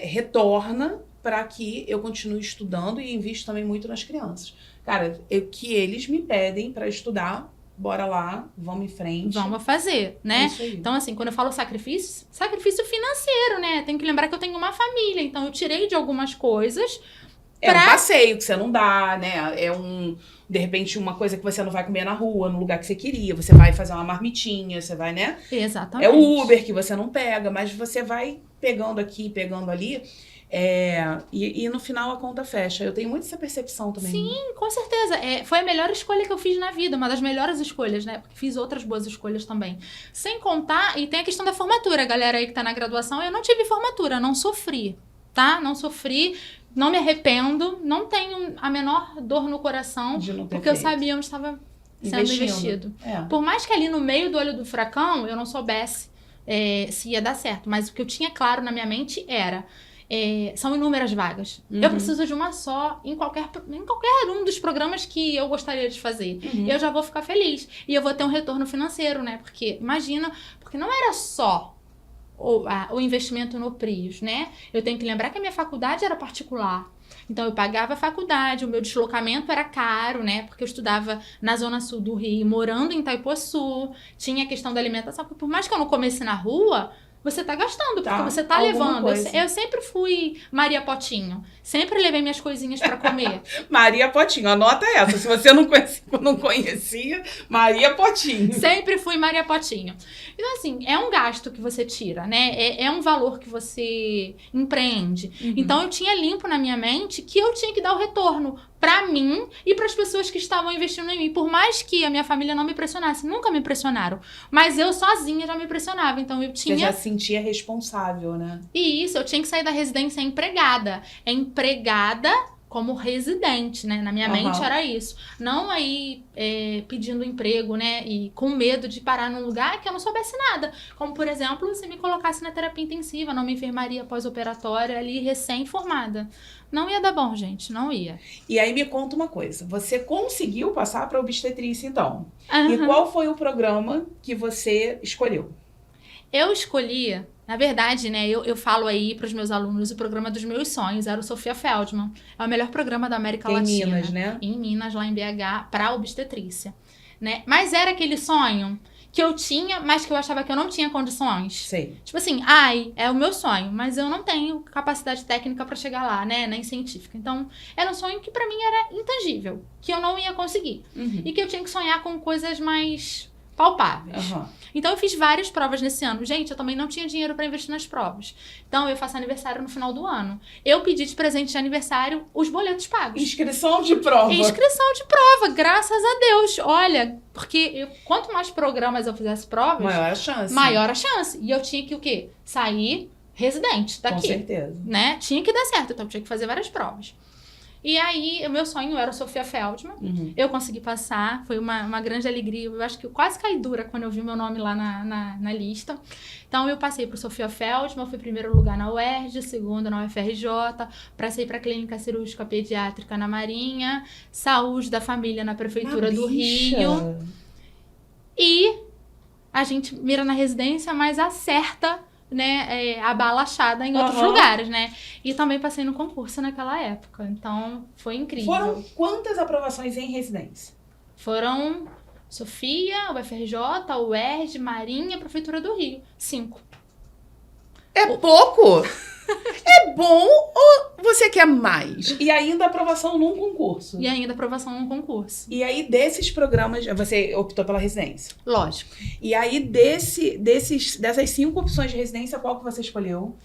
retorna para que eu continue estudando e invisto também muito nas crianças. Cara, que eles me pedem para estudar, bora lá, vamos em frente. Vamos fazer, né? Isso aí. Então, assim, quando eu falo sacrifício financeiro, né? Tem que lembrar que eu tenho uma família, então eu tirei de algumas coisas. É um passeio que você não dá, né? De repente, uma coisa que você não vai comer na rua, no lugar que você queria. Você vai fazer uma marmitinha, você vai, né? Exatamente. É o Uber que você não pega, mas você vai pegando aqui, pegando ali. E no final a conta fecha. Eu tenho muito essa percepção também. Sim, com certeza. Foi a melhor escolha que eu fiz na vida, uma das melhores escolhas, né? Porque fiz outras boas escolhas também. Sem contar, e tem a questão da formatura, galera aí que tá na graduação, eu não tive formatura, não sofri, tá? Não sofri, não me arrependo, não tenho a menor dor no coração, de não ter porque feito. Eu sabia onde estava sendo investido. Por mais que ali no meio do olho do furacão eu não soubesse se ia dar certo, mas o que eu tinha claro na minha mente era... são inúmeras vagas. Uhum. Eu preciso de uma só em qualquer um dos programas que eu gostaria de fazer. Uhum. Eu já vou ficar feliz. E eu vou ter um retorno financeiro, né? Porque, imagina, porque não era só o investimento no PRIOS, né? Eu tenho que lembrar que a minha faculdade era particular. Então, eu pagava a faculdade, o meu deslocamento era caro, né? Porque eu estudava na zona sul do Rio, morando em Itaipuaçu. Tinha a questão da alimentação, porque por mais que eu não comesse na rua, você tá gastando, porque você tá levando. Eu sempre fui Maria Potinho. Sempre levei minhas coisinhas pra comer. Maria Potinho, anota essa. Se você não conhecia, Maria Potinho. Sempre fui Maria Potinho. Então, assim, é um gasto que você tira, né? É um valor que você empreende. Uhum. Então, eu tinha limpo na minha mente que eu tinha que dar o retorno pra mim e pras pessoas que estavam investindo em mim. Por mais que a minha família não me pressionasse, nunca me pressionaram. Mas eu sozinha já me pressionava. Então, eu tinha... Você já se sentia responsável, né? E isso, eu tinha que sair da residência empregada. É empregada como residente, né? Na minha mente era isso. Não aí pedindo emprego, né? E com medo de parar num lugar que eu não soubesse nada. Como, por exemplo, se me colocasse na terapia intensiva, numa enfermaria pós-operatória ali, recém-formada. Não ia dar bom, gente. Não ia. E aí me conta uma coisa. Você conseguiu passar para obstetrícia, então? Uhum. E qual foi o programa que você escolheu? Eu escolhi... Na verdade, né, eu falo aí para os meus alunos, o programa dos meus sonhos era o Sofia Feldman. É o melhor programa da América Latina. Em Minas, né? Em Minas, lá em BH, para obstetrícia. Né? Mas era aquele sonho que eu tinha, mas que eu achava que eu não tinha condições. Sei. Tipo assim, é o meu sonho, mas eu não tenho capacidade técnica para chegar lá, né, nem científica. Então, era um sonho que para mim era intangível, que eu não ia conseguir. Uhum. E que eu tinha que sonhar com coisas mais palpáveis. Uhum. Então, eu fiz várias provas nesse ano. Gente, eu também não tinha dinheiro para investir nas provas. Então, eu faço aniversário no final do ano. Eu pedi de presente de aniversário os boletos pagos. Inscrição de prova. Inscrição de prova, graças a Deus. Olha, porque quanto mais programas eu fizesse provas... Maior a chance. Maior a chance. E eu tinha que o quê? Sair residente daqui. Com certeza. Né? Tinha que dar certo. Então, eu tinha que fazer várias provas. E aí, o meu sonho era a Sofia Feldman. Uhum. Eu consegui passar, foi uma grande alegria. Eu acho que eu quase caí dura quando eu vi meu nome lá na lista. Então, eu passei por Sofia Feldman, fui primeiro lugar na UERJ, segundo na UFRJ, passei para a Clínica Cirúrgica Pediátrica na Marinha, Saúde da Família na Prefeitura do Rio. E a gente mira na residência, mas acerta, né, a bala achada em outros lugares, né? E também passei no concurso naquela época. Então, foi incrível. Foram quantas aprovações em residência? Foram Sofia, UFRJ, UERJ, Marinha, Prefeitura do Rio. 5. É pouco? É bom ou você quer mais? E ainda aprovação num concurso? E ainda aprovação num concurso. E aí, desses programas, você optou pela residência? Lógico. E aí, dessas 5 opções de residência, qual que você escolheu?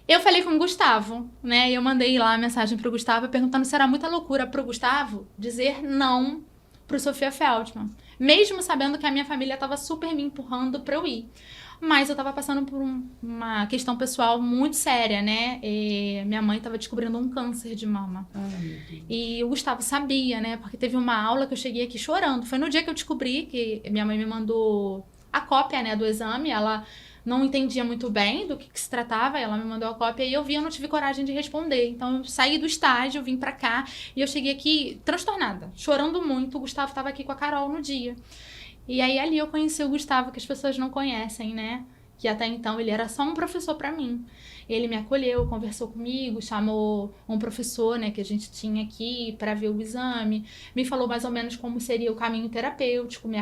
Eu falei com o Gustavo, né? E eu mandei lá a mensagem pro Gustavo perguntando se era muita loucura pro Gustavo dizer não pro Sofia Feldman. Mesmo sabendo que a minha família tava super me empurrando pra eu ir. Mas eu tava passando por uma questão pessoal muito séria, né? Minha mãe tava descobrindo um câncer de mama. Ai, meu Deus. E o Gustavo sabia, né? Porque teve uma aula que eu cheguei aqui chorando. Foi no dia que eu descobri que minha mãe me mandou a cópia, né, do exame. Ela não entendia muito bem do que se tratava. Ela me mandou a cópia e eu vi, eu não tive coragem de responder. Então eu saí do estágio, vim pra cá e eu cheguei aqui transtornada, chorando muito. O Gustavo tava aqui com a Carol no dia. E aí, ali eu conheci o Gustavo, que as pessoas não conhecem, né? Que até então ele era só um professor pra mim. Ele me acolheu, conversou comigo, chamou um professor, né, que a gente tinha aqui pra ver o exame. Me falou mais ou menos como seria o caminho terapêutico, me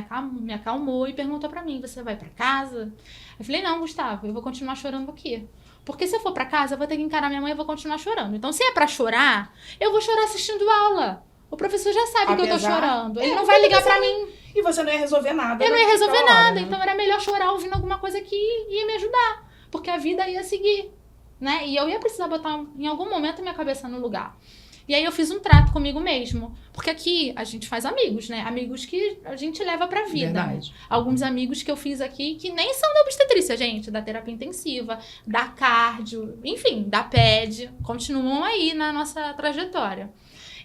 acalmou e perguntou pra mim, você vai pra casa? Eu falei, não, Gustavo, eu vou continuar chorando aqui. Porque se eu for pra casa, eu vou ter que encarar minha mãe e eu vou continuar chorando. Então, se é pra chorar, eu vou chorar assistindo aula. O professor já sabe que eu tô chorando. Ele não vai ligar pra mim. E você não ia resolver nada. Eu não ia resolver nada. Né? Então era melhor chorar ouvindo alguma coisa que ia me ajudar. Porque a vida ia seguir, né? E eu ia precisar botar em algum momento a minha cabeça no lugar. E aí eu fiz um trato comigo mesmo. Porque aqui a gente faz amigos, né? Amigos que a gente leva pra vida. Verdade. Alguns amigos que eu fiz aqui que nem são da obstetrícia, gente. Da terapia intensiva, da cardio, enfim, da PED. Continuam aí na nossa trajetória.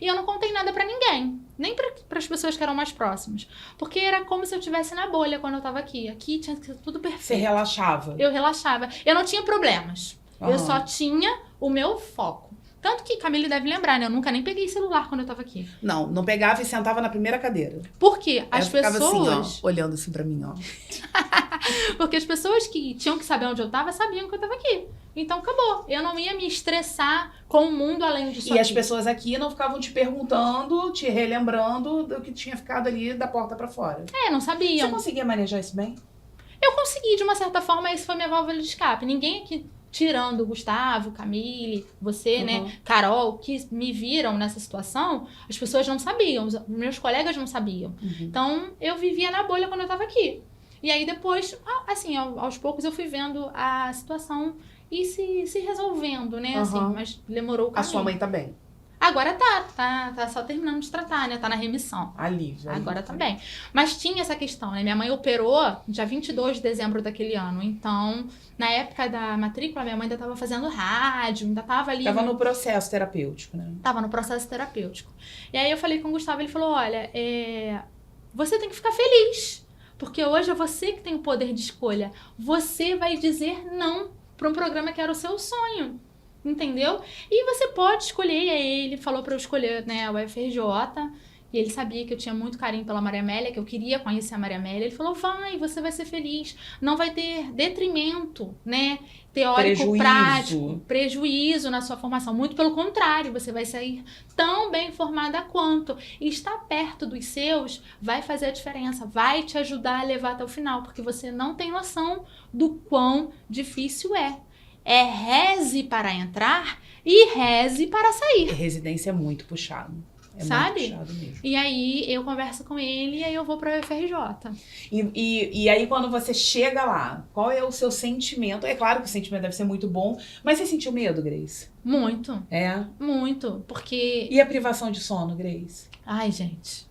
E eu não contei nada pra ninguém. Nem para as pessoas que eram mais próximas. Porque era como se eu estivesse na bolha quando eu tava aqui. Aqui tinha que ser tudo perfeito. Você relaxava? Eu relaxava. Eu não tinha problemas. Eu só tinha o meu foco. Tanto que Camille deve lembrar, né? Eu nunca nem peguei celular quando eu tava aqui. Não pegava e sentava na primeira cadeira. Por quê? As Eu ficava pessoas... assim, ó, olhando assim pra mim, ó. Porque as pessoas que tinham que saber onde eu tava, sabiam que eu tava aqui. Então, acabou. Eu não ia me estressar com o mundo além disso. E as pessoas aqui não ficavam te perguntando, te relembrando do que tinha ficado ali da porta pra fora. Não sabiam. Você conseguia manejar isso bem? Eu consegui, de uma certa forma, esse foi minha válvula de escape. Ninguém aqui, tirando o Gustavo, Camille, você, né, Carol, que me viram nessa situação, as pessoas não sabiam, os meus colegas não sabiam. Então, eu vivia na bolha quando eu tava aqui. E aí, depois, assim, aos poucos eu fui vendo a situação e se resolvendo, né, assim, mas demorou o caminho. A sua mãe tá bem? Agora tá só terminando de tratar, né? Tá na remissão. Alívio. Agora tá bem. Mas tinha essa questão, né? Minha mãe operou dia 22 de dezembro daquele ano. Então, na época da matrícula, minha mãe ainda tava fazendo rádio, ainda tava ali... Tava no processo terapêutico, né? Tava no processo terapêutico. E aí eu falei com o Gustavo, ele falou, olha, você tem que ficar feliz. Porque hoje é você que tem o poder de escolha. Você vai dizer não para um programa que era o seu sonho. Entendeu? E você pode escolher, e aí ele falou pra eu escolher, né, o UFRJ, e ele sabia que eu tinha muito carinho pela Maria Amélia, que eu queria conhecer a Maria Amélia. Ele falou, você vai ser feliz, não vai ter detrimento, né, teórico, prático, prejuízo na sua formação. Muito pelo contrário, você vai sair tão bem formada quanto. E estar perto dos seus vai fazer a diferença, vai te ajudar a levar até o final, porque você não tem noção do quão difícil é. Reze para entrar e reze para sair. Residência é muito puxado. Sabe? Muito puxado mesmo. E aí eu converso com ele e aí eu vou para o UFRJ. E aí quando você chega lá, qual é o seu sentimento? É claro que o sentimento deve ser muito bom, mas você sentiu medo, Grace? Muito. Muito, porque... E a privação de sono, Grace? Ai, gente,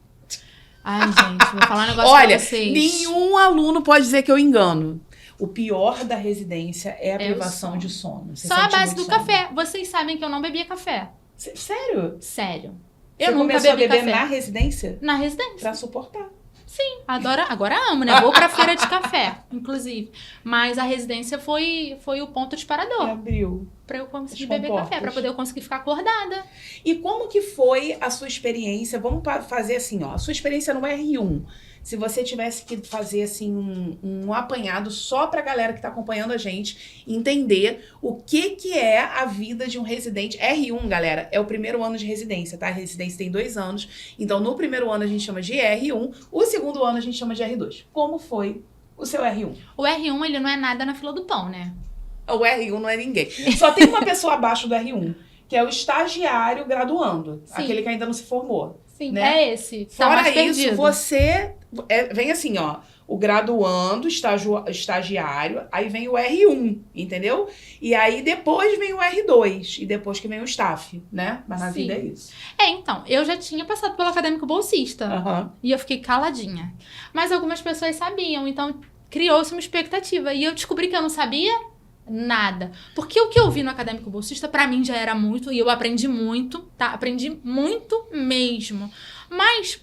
vou falar um negócio pra vocês. Nenhum aluno pode dizer que eu engano. O pior da residência é a privação de sono. Só a base do café. Vocês sabem que eu não bebia café. Sério? Sério. Eu nunca começou bebi a beber café na residência? Na residência. Pra suportar. Sim, agora amo, né? Vou pra feira de café, inclusive. Mas a residência foi o ponto disparador. Abriu. Pra eu conseguir beber café, pra poder eu conseguir ficar acordada. E como que foi a sua experiência? Vamos fazer assim, ó. A sua experiência no R1. Se você tivesse que fazer, assim, um apanhado só pra galera que tá acompanhando a gente entender o que é a vida de um residente. R1, galera, é o primeiro ano de residência, tá? A residência tem 2 anos. Então, no primeiro ano a gente chama de R1. O segundo ano a gente chama de R2. Como foi o seu R1? O R1, ele não é nada na fila do pão, né? O R1 não é ninguém. Só tem uma pessoa abaixo do R1, que é o estagiário graduando. Sim. Aquele que ainda não se formou. Sim, né? É esse. Fora isso, você... vem assim, ó. O graduando, estagiário, aí vem o R1, entendeu? E aí depois vem o R2. E depois que vem o staff, né? Mas na vida é isso. Então, eu já tinha passado pelo acadêmico bolsista. E eu fiquei caladinha. Mas algumas pessoas sabiam, então criou-se uma expectativa. E eu descobri que eu não sabia nada. Porque o que eu vi no acadêmico bolsista, pra mim, já era muito. E eu aprendi muito, tá? Aprendi muito mesmo. Mas...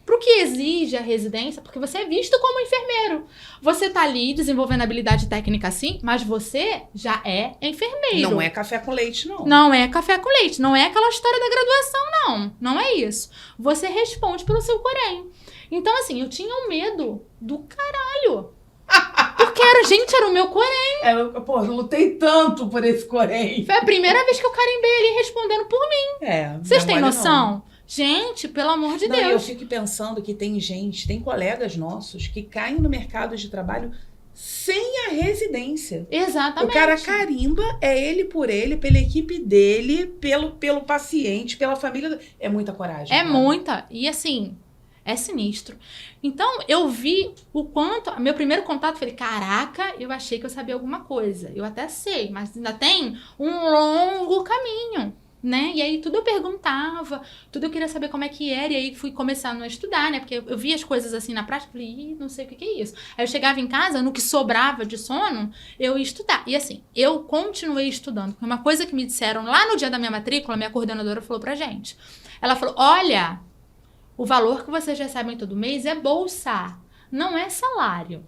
pro que exige a residência, porque você é visto como enfermeiro. Você tá ali desenvolvendo habilidade técnica sim, mas você já é enfermeiro. Não é café com leite, não. Não é café com leite, não é aquela história da graduação, não. Não é isso. Você responde pelo seu corém. Então, assim, eu tinha um medo do caralho. Porque era o meu corém. Eu lutei tanto por esse corém. Foi a primeira vez que eu carimbei ali respondendo por mim. Vocês têm noção? Não. Gente, pelo amor de Deus. Eu fico pensando que tem colegas nossos que caem no mercado de trabalho sem a residência. Exatamente. O cara carimba, é ele por ele, pela equipe dele, pelo paciente, pela família. É muita coragem. Muita. E assim, é sinistro. Então, eu vi o quanto... Meu primeiro contato, falei, caraca, eu achei que eu sabia alguma coisa. Eu até sei, mas ainda tem um longo caminho. Né? E aí tudo eu perguntava, tudo eu queria saber como é que era, e aí fui começando a estudar, né? Porque eu via as coisas assim na prática, falei, não sei o que é isso. Aí eu chegava em casa, no que sobrava de sono, eu ia estudar. E assim, eu continuei estudando, porque uma coisa que me disseram lá no dia da minha matrícula, minha coordenadora falou pra gente. Ela falou, olha, o valor que vocês recebem todo mês é bolsa, não é salário.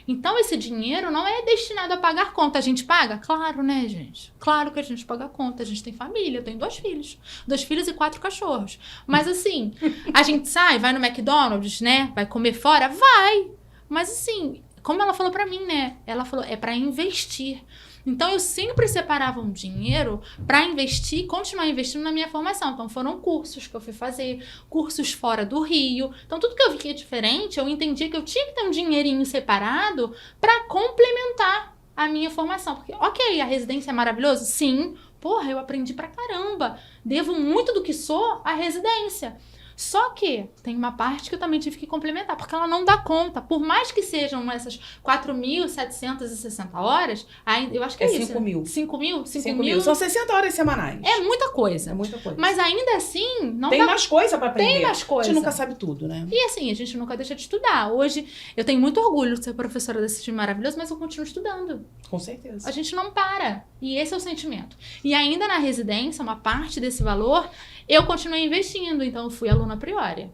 Então, esse dinheiro não é destinado a pagar conta. A gente paga? Claro, né, gente? Claro que a gente paga conta. A gente tem família, eu tenho 2 filhos. 2 filhos e 4 cachorros. Mas, assim, a gente sai, vai no McDonald's, né? Vai comer fora? Vai! Mas, assim, como ela falou pra mim, né? Ela falou, é pra investir. Então, eu sempre separava um dinheiro para investir e continuar investindo na minha formação. Então, foram cursos que eu fui fazer, cursos fora do Rio. Então, tudo que eu via diferente, eu entendia que eu tinha que ter um dinheirinho separado para complementar a minha formação. Porque, ok, a residência é maravilhosa? Sim. Porra, eu aprendi pra caramba. Devo muito do que sou à residência. Só que tem uma parte que eu também tive que complementar, porque ela não dá conta. Por mais que sejam essas 4.760 horas, eu acho que é isso. 5 mil. 5 mil? 5 mil. São 60 horas semanais. É muita coisa. É muita coisa. Mas ainda assim, não tem dá... mais coisa pra aprender. Tem mais coisa. A gente nunca sabe tudo, né? E assim, a gente nunca deixa de estudar. Hoje, eu tenho muito orgulho de ser professora desse time maravilhoso, mas eu continuo estudando. Com certeza. A gente não para. E esse é o sentimento. E ainda na residência, uma parte desse valor, eu continuei investindo. Então, eu fui aluna priori.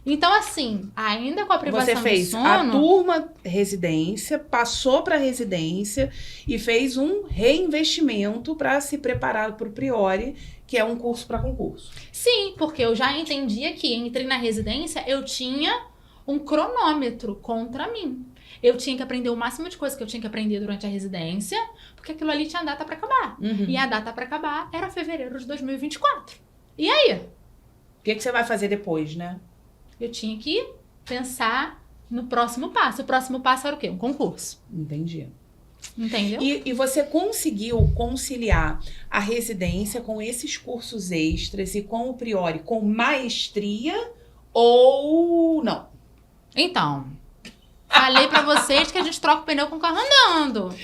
Então, assim, ainda com a privação Você fez do sono... a turma residência, passou para residência e fez um reinvestimento para se preparar para o priori, que é um curso para concurso. Sim, porque eu já entendia que entrei na residência, eu tinha um cronômetro contra mim. Eu tinha que aprender o máximo de coisa que eu tinha que aprender durante a residência, porque aquilo ali tinha data para acabar. E a data para acabar era fevereiro de 2024. E aí? O que você vai fazer depois, né? Eu tinha que pensar no próximo passo. O próximo passo era o quê? Um concurso. Entendi. Entendeu? E você conseguiu conciliar a residência com esses cursos extras e com o priori com maestria ou não? Então, falei pra vocês que a gente troca o pneu com o carro andando.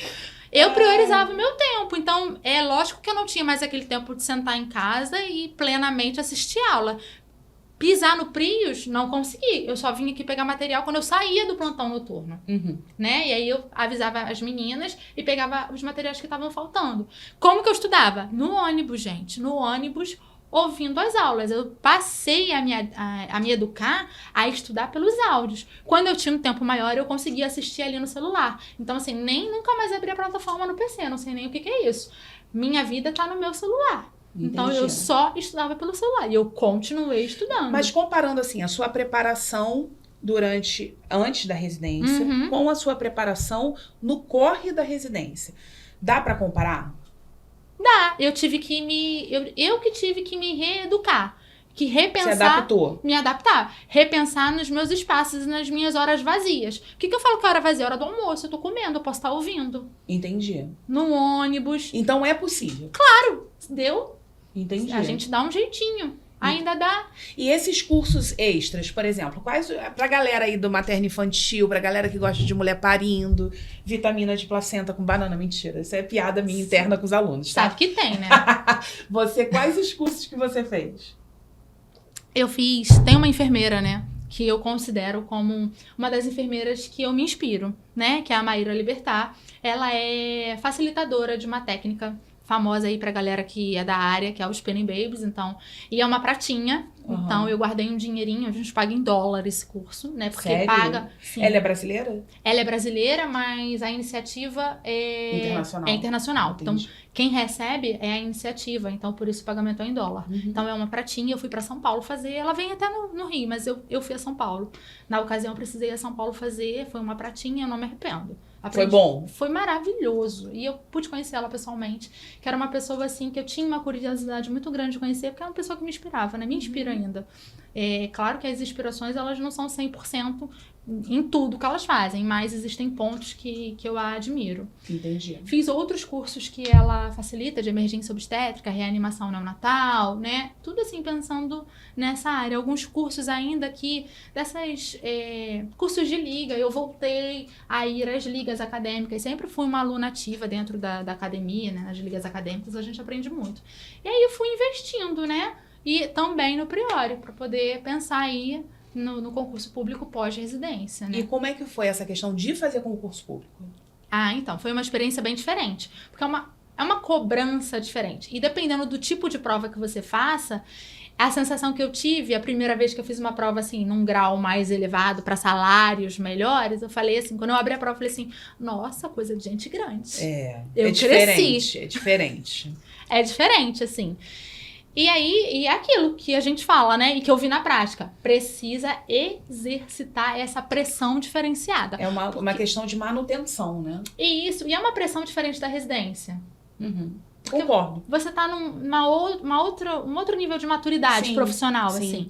Eu priorizava o meu tempo. Então, é lógico que eu não tinha mais aquele tempo de sentar em casa e plenamente assistir aula. Pisar no Prius, não consegui. Eu só vinha aqui pegar material quando eu saía do plantão noturno. Né? E aí eu avisava as meninas e pegava os materiais que estavam faltando. Como que eu estudava? No ônibus, gente. No ônibus, ouvindo as aulas. Eu passei a me educar a estudar pelos áudios. Quando eu tinha um tempo maior, eu conseguia assistir ali no celular. Então, assim, nunca mais abri a plataforma no PC. Não sei nem o que é isso. Minha vida tá no meu celular. Entendi. Então, eu só estudava pelo celular. E eu continuei estudando. Mas comparando, assim, a sua preparação antes da residência com a sua preparação no corre da residência, dá pra comparar? Dá. Eu tive que eu que tive que me reeducar. Que repensar... Você adaptou? Me adaptar. Repensar nos meus espaços e nas minhas horas vazias. O que eu falo que é hora vazia? Hora do almoço. Eu tô comendo, eu posso estar ouvindo. Entendi. No ônibus. Então é possível. Claro. Deu. Entendi. A gente dá um jeitinho. Ainda dá. E esses cursos extras, por exemplo, quais pra galera aí do materno infantil, pra galera que gosta de mulher parindo, vitamina de placenta com banana, mentira. Isso é piada minha interna com os alunos, tá? Sabe que tem, né? Quais os cursos que você fez? Tem uma enfermeira, né? Que eu considero como uma das enfermeiras que eu me inspiro, né? Que é a Maíra Libertar. Ela é facilitadora de uma técnica famosa aí pra galera que é da área, que é o Spinning Babies, então. E é uma pratinha, então eu guardei um dinheirinho, a gente paga em dólar esse curso, né? Porque sério? paga... Sim. Ela é brasileira? Ela é brasileira, mas a iniciativa é internacional. Entendi. Então, quem recebe é a iniciativa, então por isso o pagamento é em dólar. Então é uma pratinha, eu fui pra São Paulo fazer, ela vem até no Rio, mas eu fui a São Paulo. Na ocasião eu precisei ir a São Paulo fazer, foi uma pratinha, eu não me arrependo. Foi bom? Foi maravilhoso. E eu pude conhecer ela pessoalmente, que era uma pessoa assim, que eu tinha uma curiosidade muito grande de conhecer, porque era uma pessoa que me inspirava, né? Me inspira ainda. É claro que as inspirações, elas não são 100% em tudo que elas fazem, mas existem pontos que eu a admiro. Entendi. Fiz outros cursos que ela facilita, de emergência obstétrica, reanimação neonatal, né? Tudo assim, pensando nessa área. Alguns cursos ainda que, cursos de liga, eu voltei a ir às ligas acadêmicas. Sempre fui uma aluna ativa dentro da academia, né? Nas ligas acadêmicas a gente aprende muito. E aí eu fui investindo, né? E também no priori, para poder pensar aí no concurso público pós-residência, né? E como é que foi essa questão de fazer concurso público? Então, foi uma experiência bem diferente. Porque é uma cobrança diferente. E dependendo do tipo de prova que você faça, A sensação que eu tive, a primeira vez que eu fiz uma prova, assim, num grau mais elevado, para salários melhores, eu falei assim, quando eu abri a prova, eu falei assim, nossa, coisa de gente grande. Eu cresci. É diferente. É diferente, assim. E aí, e é aquilo que a gente fala, né? E que eu vi na prática. Precisa exercitar essa pressão diferenciada. É uma questão de manutenção, né? E é uma pressão diferente da residência. Concordo. Você tá um outro nível de maturidade profissional, sim. assim.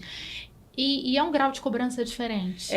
E é um grau de cobrança diferente.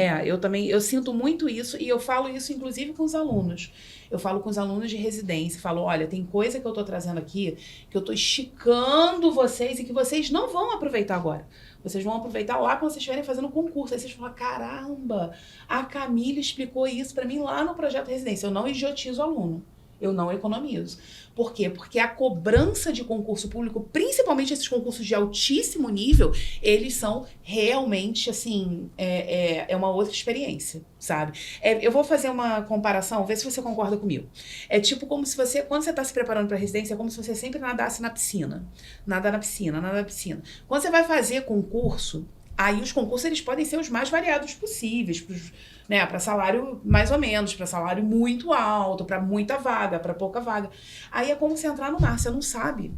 Eu sinto muito isso e eu falo isso inclusive com os alunos. Eu falo com os alunos de residência, falo, olha, tem coisa que eu tô trazendo aqui, que eu tô esticando vocês e que vocês não vão aproveitar agora. Vocês vão aproveitar lá quando vocês estiverem fazendo concurso. Aí vocês falam, caramba, a Camila explicou isso pra mim lá no projeto de residência. Eu não idiotizo o aluno. Eu não economizo. Por quê? Porque a cobrança de concurso público, principalmente esses concursos de altíssimo nível, eles são realmente, assim, é uma outra experiência, sabe? Eu vou fazer uma comparação, ver se você concorda comigo. É tipo como se você, quando você está se preparando para residência, é como se você sempre nadasse na piscina. Nada na piscina, nada na piscina. Quando você vai fazer concurso, aí os concursos eles podem ser os mais variados possíveis, para salário mais ou menos, para salário muito alto, para muita vaga, para pouca vaga. Aí é como você entrar no mar, você não sabe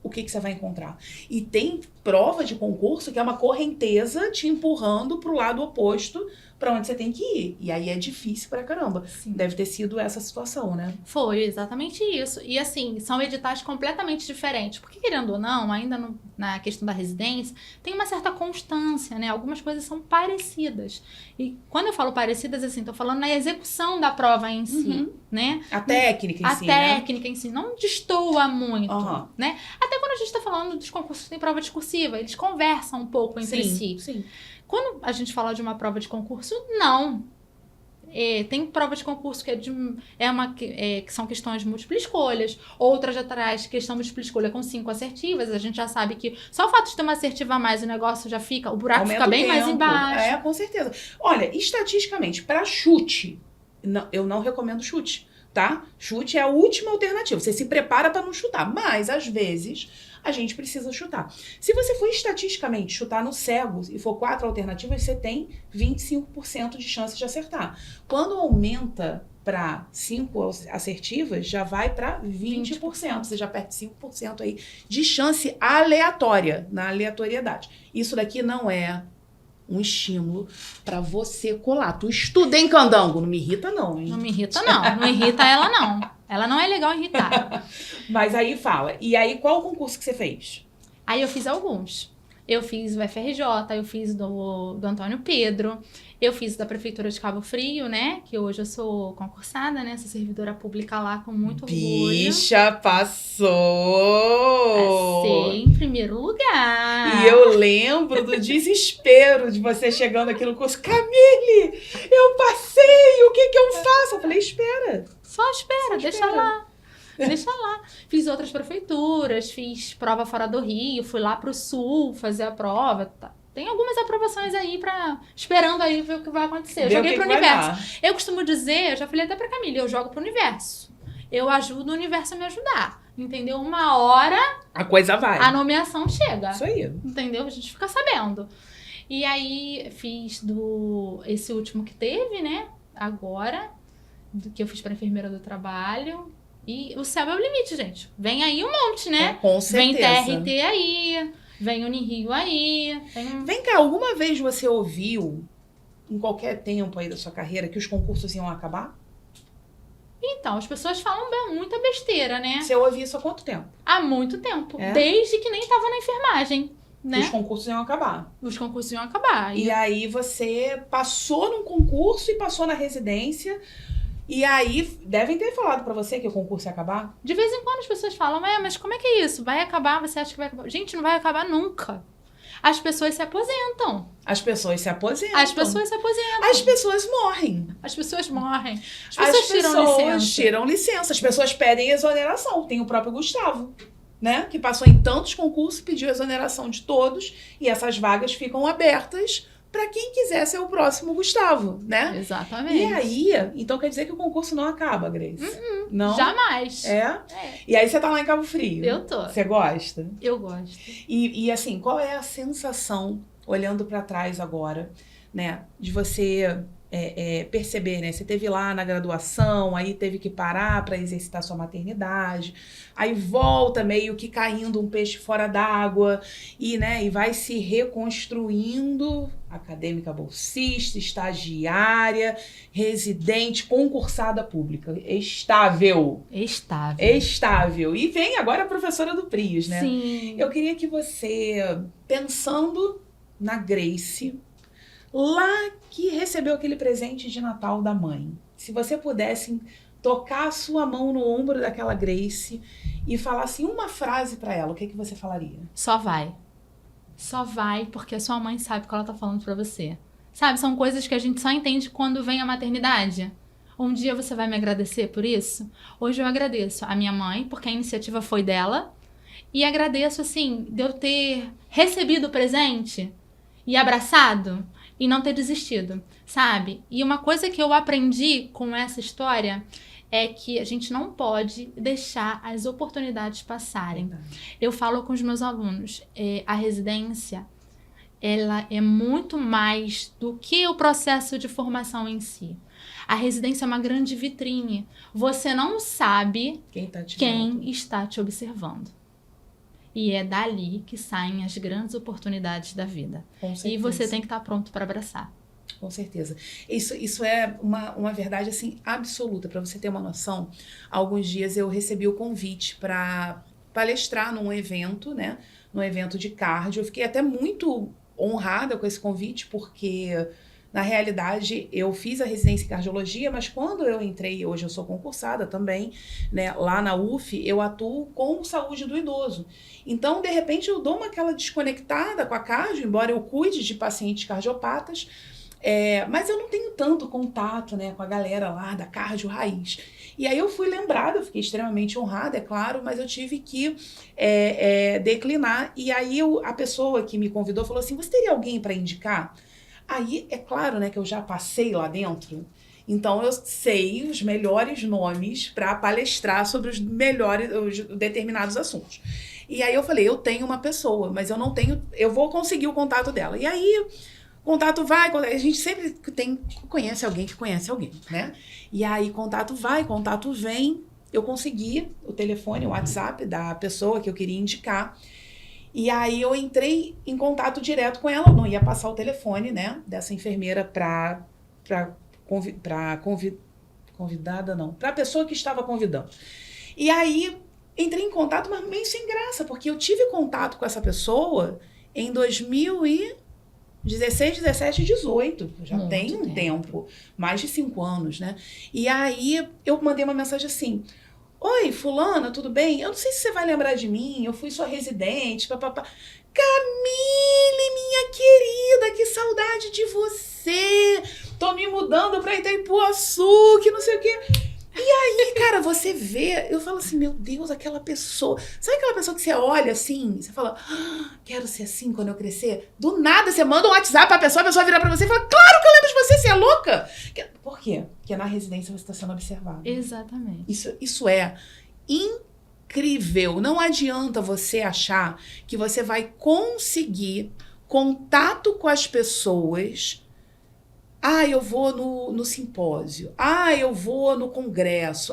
o que você vai encontrar. E tem prova de concurso que é uma correnteza te empurrando para o lado oposto para onde você tem que ir. E aí é difícil pra caramba. Sim. Deve ter sido essa situação, né? Foi exatamente isso. E assim, são editais completamente diferentes. Porque, querendo ou não, ainda na questão da residência, tem uma certa constância, né? Algumas coisas são parecidas. E quando eu falo parecidas, assim, tô falando na execução da prova em si, né? A técnica em si, né? A técnica em si. Não destoa muito, Uhum. né? Até quando a gente tá falando dos concursos que tem prova discursiva, eles conversam um pouco entre si. Sim. Quando a gente fala de uma prova de concurso, não. Tem prova de concurso que, que são questões de múltiplas escolhas, outras já traz questão de múltipla escolha com 5 assertivas. A gente já sabe que só o fato de ter uma assertiva a mais, o negócio já fica, o buraco Aumenta fica bem o mais tempo. embaixo. Com certeza. Olha, estatisticamente, para chute, eu não recomendo chute, tá? Chute é a última alternativa. Você se prepara para não chutar, mas às vezes a gente precisa chutar. Se você for estatisticamente chutar no cego e for 4 alternativas, você tem 25% de chance de acertar. Quando aumenta para 5 assertivas, já vai para 20%. Você já perde 5% aí de chance aleatória, na aleatoriedade. Isso daqui não é um estímulo para você colar. Tu estuda em candango, não me irrita não, hein? Não me irrita não, não irrita ela não. Ela não é legal irritar. Mas aí fala, e aí qual o concurso que você fez? Aí eu fiz alguns. Eu fiz o FRJ, eu fiz do Antônio Pedro, eu fiz da Prefeitura de Cabo Frio, né? Que hoje eu sou concursada, né? Sou servidora pública lá com muito orgulho. Bicha, passou! Passei em primeiro lugar. E eu lembro do desespero de você chegando aqui no curso. Camille, eu passei, o que eu faço? Eu falei, espera. Só espera, deixa lá. Deixa lá. Fiz outras prefeituras, fiz prova fora do Rio, fui lá pro Sul fazer a prova. Tá. Tem algumas aprovações aí esperando aí ver o que vai acontecer. Eu joguei pro universo. Eu costumo dizer, eu já falei até pra Camila, eu jogo pro universo. Eu ajudo o universo a me ajudar. Entendeu? Uma hora a coisa vai. A nomeação chega. Isso aí. Entendeu? A gente fica sabendo. E aí fiz esse último que teve, né? Agora, do que eu fiz pra enfermeira do trabalho. E o céu é o limite, gente. Vem aí um monte, né? Com certeza. Vem TRT aí, vem Unirio aí. Vem cá, alguma vez você ouviu, em qualquer tempo aí da sua carreira, que os concursos iam acabar? Então, as pessoas falam muita besteira, né? Você ouve isso há quanto tempo? Há muito tempo. Desde que nem tava na enfermagem, né? Os concursos iam acabar. Os concursos iam acabar. E aí você passou num concurso e passou na residência. E aí, devem ter falado pra você que o concurso ia acabar? De vez em quando as pessoas falam, mas como é que é isso? Vai acabar? Você acha que vai acabar? Gente, não vai acabar nunca. As pessoas se aposentam. As pessoas se aposentam. As pessoas se aposentam. As pessoas morrem. As pessoas morrem. As pessoas tiram licença. As pessoas pedem exoneração. Tem o próprio Gustavo, né? Que passou em tantos concursos, pediu exoneração de todos. E essas vagas ficam abertas para quem quiser ser o próximo Gustavo, né? Exatamente. E aí, então quer dizer que o concurso não acaba, Grace? Não? Jamais. É? E aí você tá lá em Cabo Frio. Eu tô. Você gosta? Eu gosto. E assim, qual é a sensação, olhando para trás agora, né? De você perceber, né? Você teve lá na graduação, aí teve que parar para exercitar sua maternidade, aí volta meio que caindo um peixe fora d'água e, né? E vai se reconstruindo, acadêmica bolsista, estagiária, residente, concursada pública, estável. E vem agora a professora do PRIOS, né? Sim. Eu queria que você, pensando na Grace, lá que recebeu aquele presente de Natal da mãe, se você pudesse tocar a sua mão no ombro daquela Grace e falar assim uma frase pra ela, o que você falaria? Só vai. Só vai, porque a sua mãe sabe o que ela tá falando pra você. Sabe, são coisas que a gente só entende quando vem a maternidade. Um dia você vai me agradecer por isso? Hoje eu agradeço a minha mãe, porque a iniciativa foi dela. E agradeço, assim, de eu ter recebido o presente e abraçado e não ter desistido, sabe? E uma coisa que eu aprendi com essa história é que a gente não pode deixar as oportunidades passarem. Eu falo com os meus alunos, a residência, ela é muito mais do que o processo de formação em si. A residência é uma grande vitrine. Você não sabe quem está te observando. E é dali que saem as grandes oportunidades da vida. Com certeza. E você tem que estar pronto para abraçar. Com certeza. Isso é uma verdade assim absoluta. Para você ter uma noção, há alguns dias eu recebi o convite para palestrar num evento, né? Num evento de cardio. Eu fiquei até muito honrada com esse convite, porque na realidade eu fiz a residência em cardiologia, mas quando eu entrei, hoje eu sou concursada também, né? Lá na UF, eu atuo com saúde do idoso. Então, de repente, eu dou aquela desconectada com a cardio, embora eu cuide de pacientes cardiopatas, mas eu não tenho tanto contato, né, com a galera lá da cardio raiz. E aí eu fui lembrada, eu fiquei extremamente honrada, é claro, mas eu tive que declinar. E aí a pessoa que me convidou falou assim, você teria alguém para indicar? Aí, é claro, né, que eu já passei lá dentro, então eu sei os melhores nomes para palestrar sobre os determinados assuntos. E aí eu falei, eu tenho uma pessoa, mas eu não tenho, eu vou conseguir o contato dela. E aí, contato vai, a gente sempre conhece alguém que conhece alguém, né? E aí, contato vai, contato vem, eu consegui o telefone, o WhatsApp da pessoa que eu queria indicar. E aí eu entrei em contato direto com ela, não ia passar o telefone, né, dessa enfermeira para a pessoa que estava convidando. E aí entrei em contato, mas meio sem graça, porque eu tive contato com essa pessoa em 2016, 17, 18. Já Muito tem um tempo, mais de 5 anos, né? E aí eu mandei uma mensagem assim, oi, fulana, tudo bem? Eu não sei se você vai lembrar de mim, eu fui sua residente, papapá. Camille, minha querida, que saudade de você. Tô me mudando pra Itaipuaçu, que não sei o quê. E aí, cara, você vê, eu falo assim, meu Deus, aquela pessoa. Sabe aquela pessoa que você olha assim, você fala, quero ser assim quando eu crescer? Do nada, você manda um WhatsApp pra pessoa, a pessoa vira pra você e fala, claro que eu lembro de você, você é louca? Por quê? Porque na residência você está sendo observado. Exatamente. Isso é incrível. Não adianta você achar que você vai conseguir contato com as pessoas. Eu vou no simpósio. Eu vou no congresso.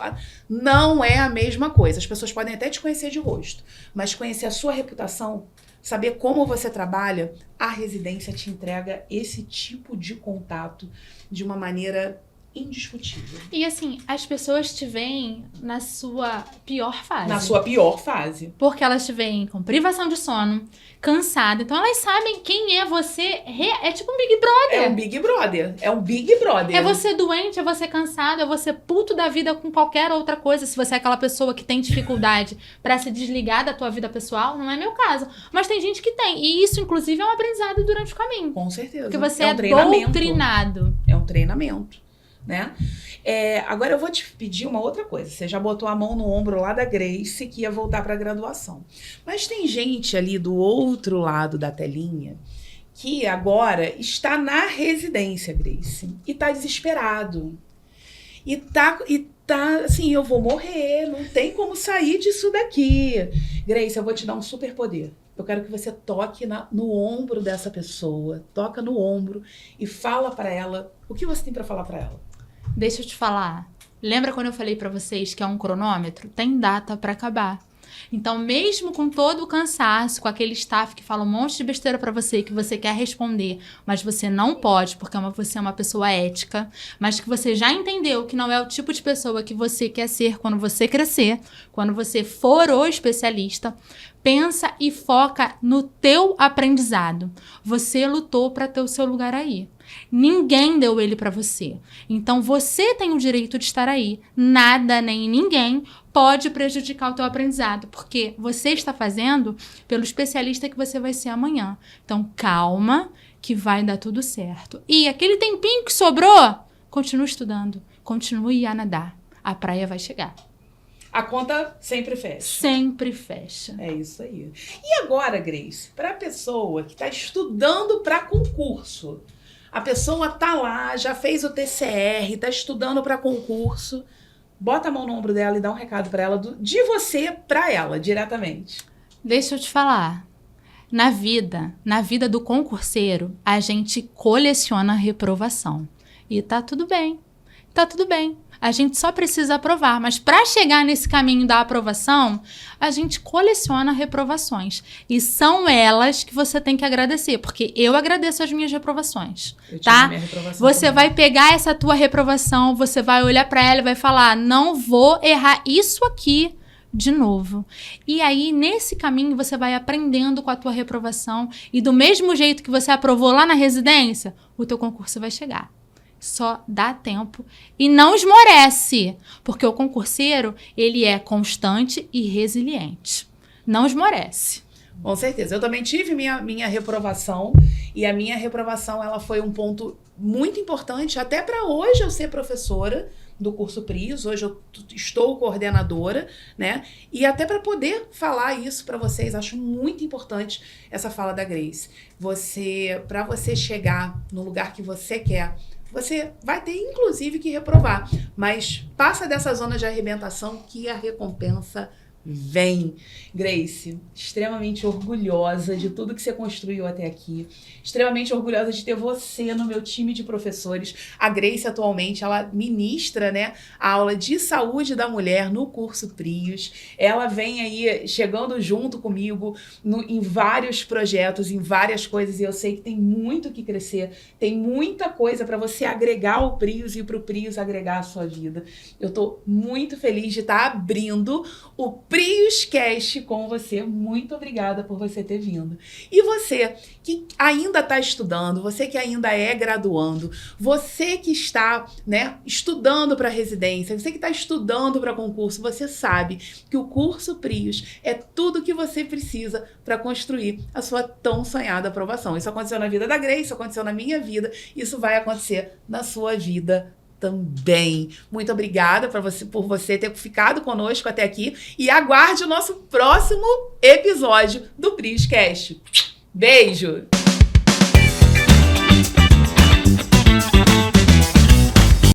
Não é a mesma coisa. As pessoas podem até te conhecer de rosto, mas conhecer a sua reputação, saber como você trabalha, a residência te entrega esse tipo de contato de uma maneira indiscutível. E assim, as pessoas te veem na sua pior fase. Na sua pior fase. Porque elas te veem com privação de sono, cansada. Então elas sabem quem é você. É tipo um Big Brother. É um Big Brother. É um Big Brother. É você doente, é você cansado, é você puto da vida com qualquer outra coisa. Se você é aquela pessoa que tem dificuldade pra se desligar da tua vida pessoal, não é meu caso. Mas tem gente que tem. E isso, inclusive, é um aprendizado durante o caminho. Com certeza. Porque você é doutrinado. É um treinamento. Né? Agora eu vou te pedir uma outra coisa. Você já botou a mão no ombro lá da Grace, que ia voltar para a graduação. Mas tem gente ali do outro lado da telinha que agora está na residência, Grace, e tá desesperado. E tá assim, eu vou morrer, não tem como sair disso daqui. Grace, eu vou te dar um superpoder. Eu quero que você toque no ombro dessa pessoa, toca no ombro e fala pra ela o que você tem pra falar pra ela. Deixa eu te falar. Lembra quando eu falei pra vocês que é um cronômetro? Tem data pra acabar. Então, mesmo com todo o cansaço, com aquele staff que fala um monte de besteira pra você, que você quer responder, mas você não pode, porque você é uma pessoa ética, mas que você já entendeu que não é o tipo de pessoa que você quer ser quando você crescer, quando você for o especialista, pensa e foca no teu aprendizado. Você lutou para ter o seu lugar aí. Ninguém deu ele para você. Então, você tem o direito de estar aí. Nada nem ninguém pode prejudicar o teu aprendizado, porque você está fazendo pelo especialista que você vai ser amanhã. Então, calma, que vai dar tudo certo. E aquele tempinho que sobrou, continue estudando, continue a nadar. A praia vai chegar. A conta sempre fecha. Sempre fecha. É isso aí. E agora, Grace, para a pessoa que está estudando para concurso, a pessoa tá lá, já fez o TCR, tá estudando para concurso, bota a mão no ombro dela e dá um recado para ela, de você para ela, diretamente. Deixa eu te falar. Na vida do concurseiro, a gente coleciona reprovação. E tá tudo bem. Tá tudo bem. A gente só precisa aprovar, mas para chegar nesse caminho da aprovação, a gente coleciona reprovações. E são elas que você tem que agradecer, porque eu agradeço as minhas reprovações, tá? Você vai pegar essa tua reprovação, você vai olhar para ela e vai falar, não vou errar isso aqui de novo. E aí, nesse caminho, você vai aprendendo com a tua reprovação e do mesmo jeito que você aprovou lá na residência, o teu concurso vai chegar. Só dá tempo e não esmorece, porque o concurseiro, ele é constante e resiliente. Não esmorece. Com certeza. Eu também tive minha reprovação e a minha reprovação ela foi um ponto muito importante até para hoje eu ser professora do curso PRIOS, hoje eu estou coordenadora, né? E até para poder falar isso para vocês, acho muito importante essa fala da Grace. Para você chegar no lugar que você quer, você vai ter, inclusive, que reprovar. Mas passa dessa zona de arrebentação que a recompensa vem. Grace, extremamente orgulhosa de tudo que você construiu até aqui. Extremamente orgulhosa de ter você no meu time de professores. A Grace, atualmente, ela ministra, né, a aula de saúde da mulher no curso PRIOS. Ela vem aí chegando junto comigo em vários projetos, em várias coisas. E eu sei que tem muito que crescer. Tem muita coisa para você agregar ao PRIOS e para o PRIOS agregar a sua vida. Eu tô muito feliz de estar abrindo o PRIOS Cast com você. Muito obrigada por você ter vindo. E você que ainda está estudando, você que ainda é graduando, você que está, né, estudando para residência, você que está estudando para concurso, você sabe que o curso PRIOS é tudo que você precisa para construir a sua tão sonhada aprovação. Isso aconteceu na vida da Grace, isso aconteceu na minha vida, isso vai acontecer na sua vida também. Muito obrigada por você ter ficado conosco até aqui e aguarde o nosso próximo episódio do PRIOS Cast. Beijo!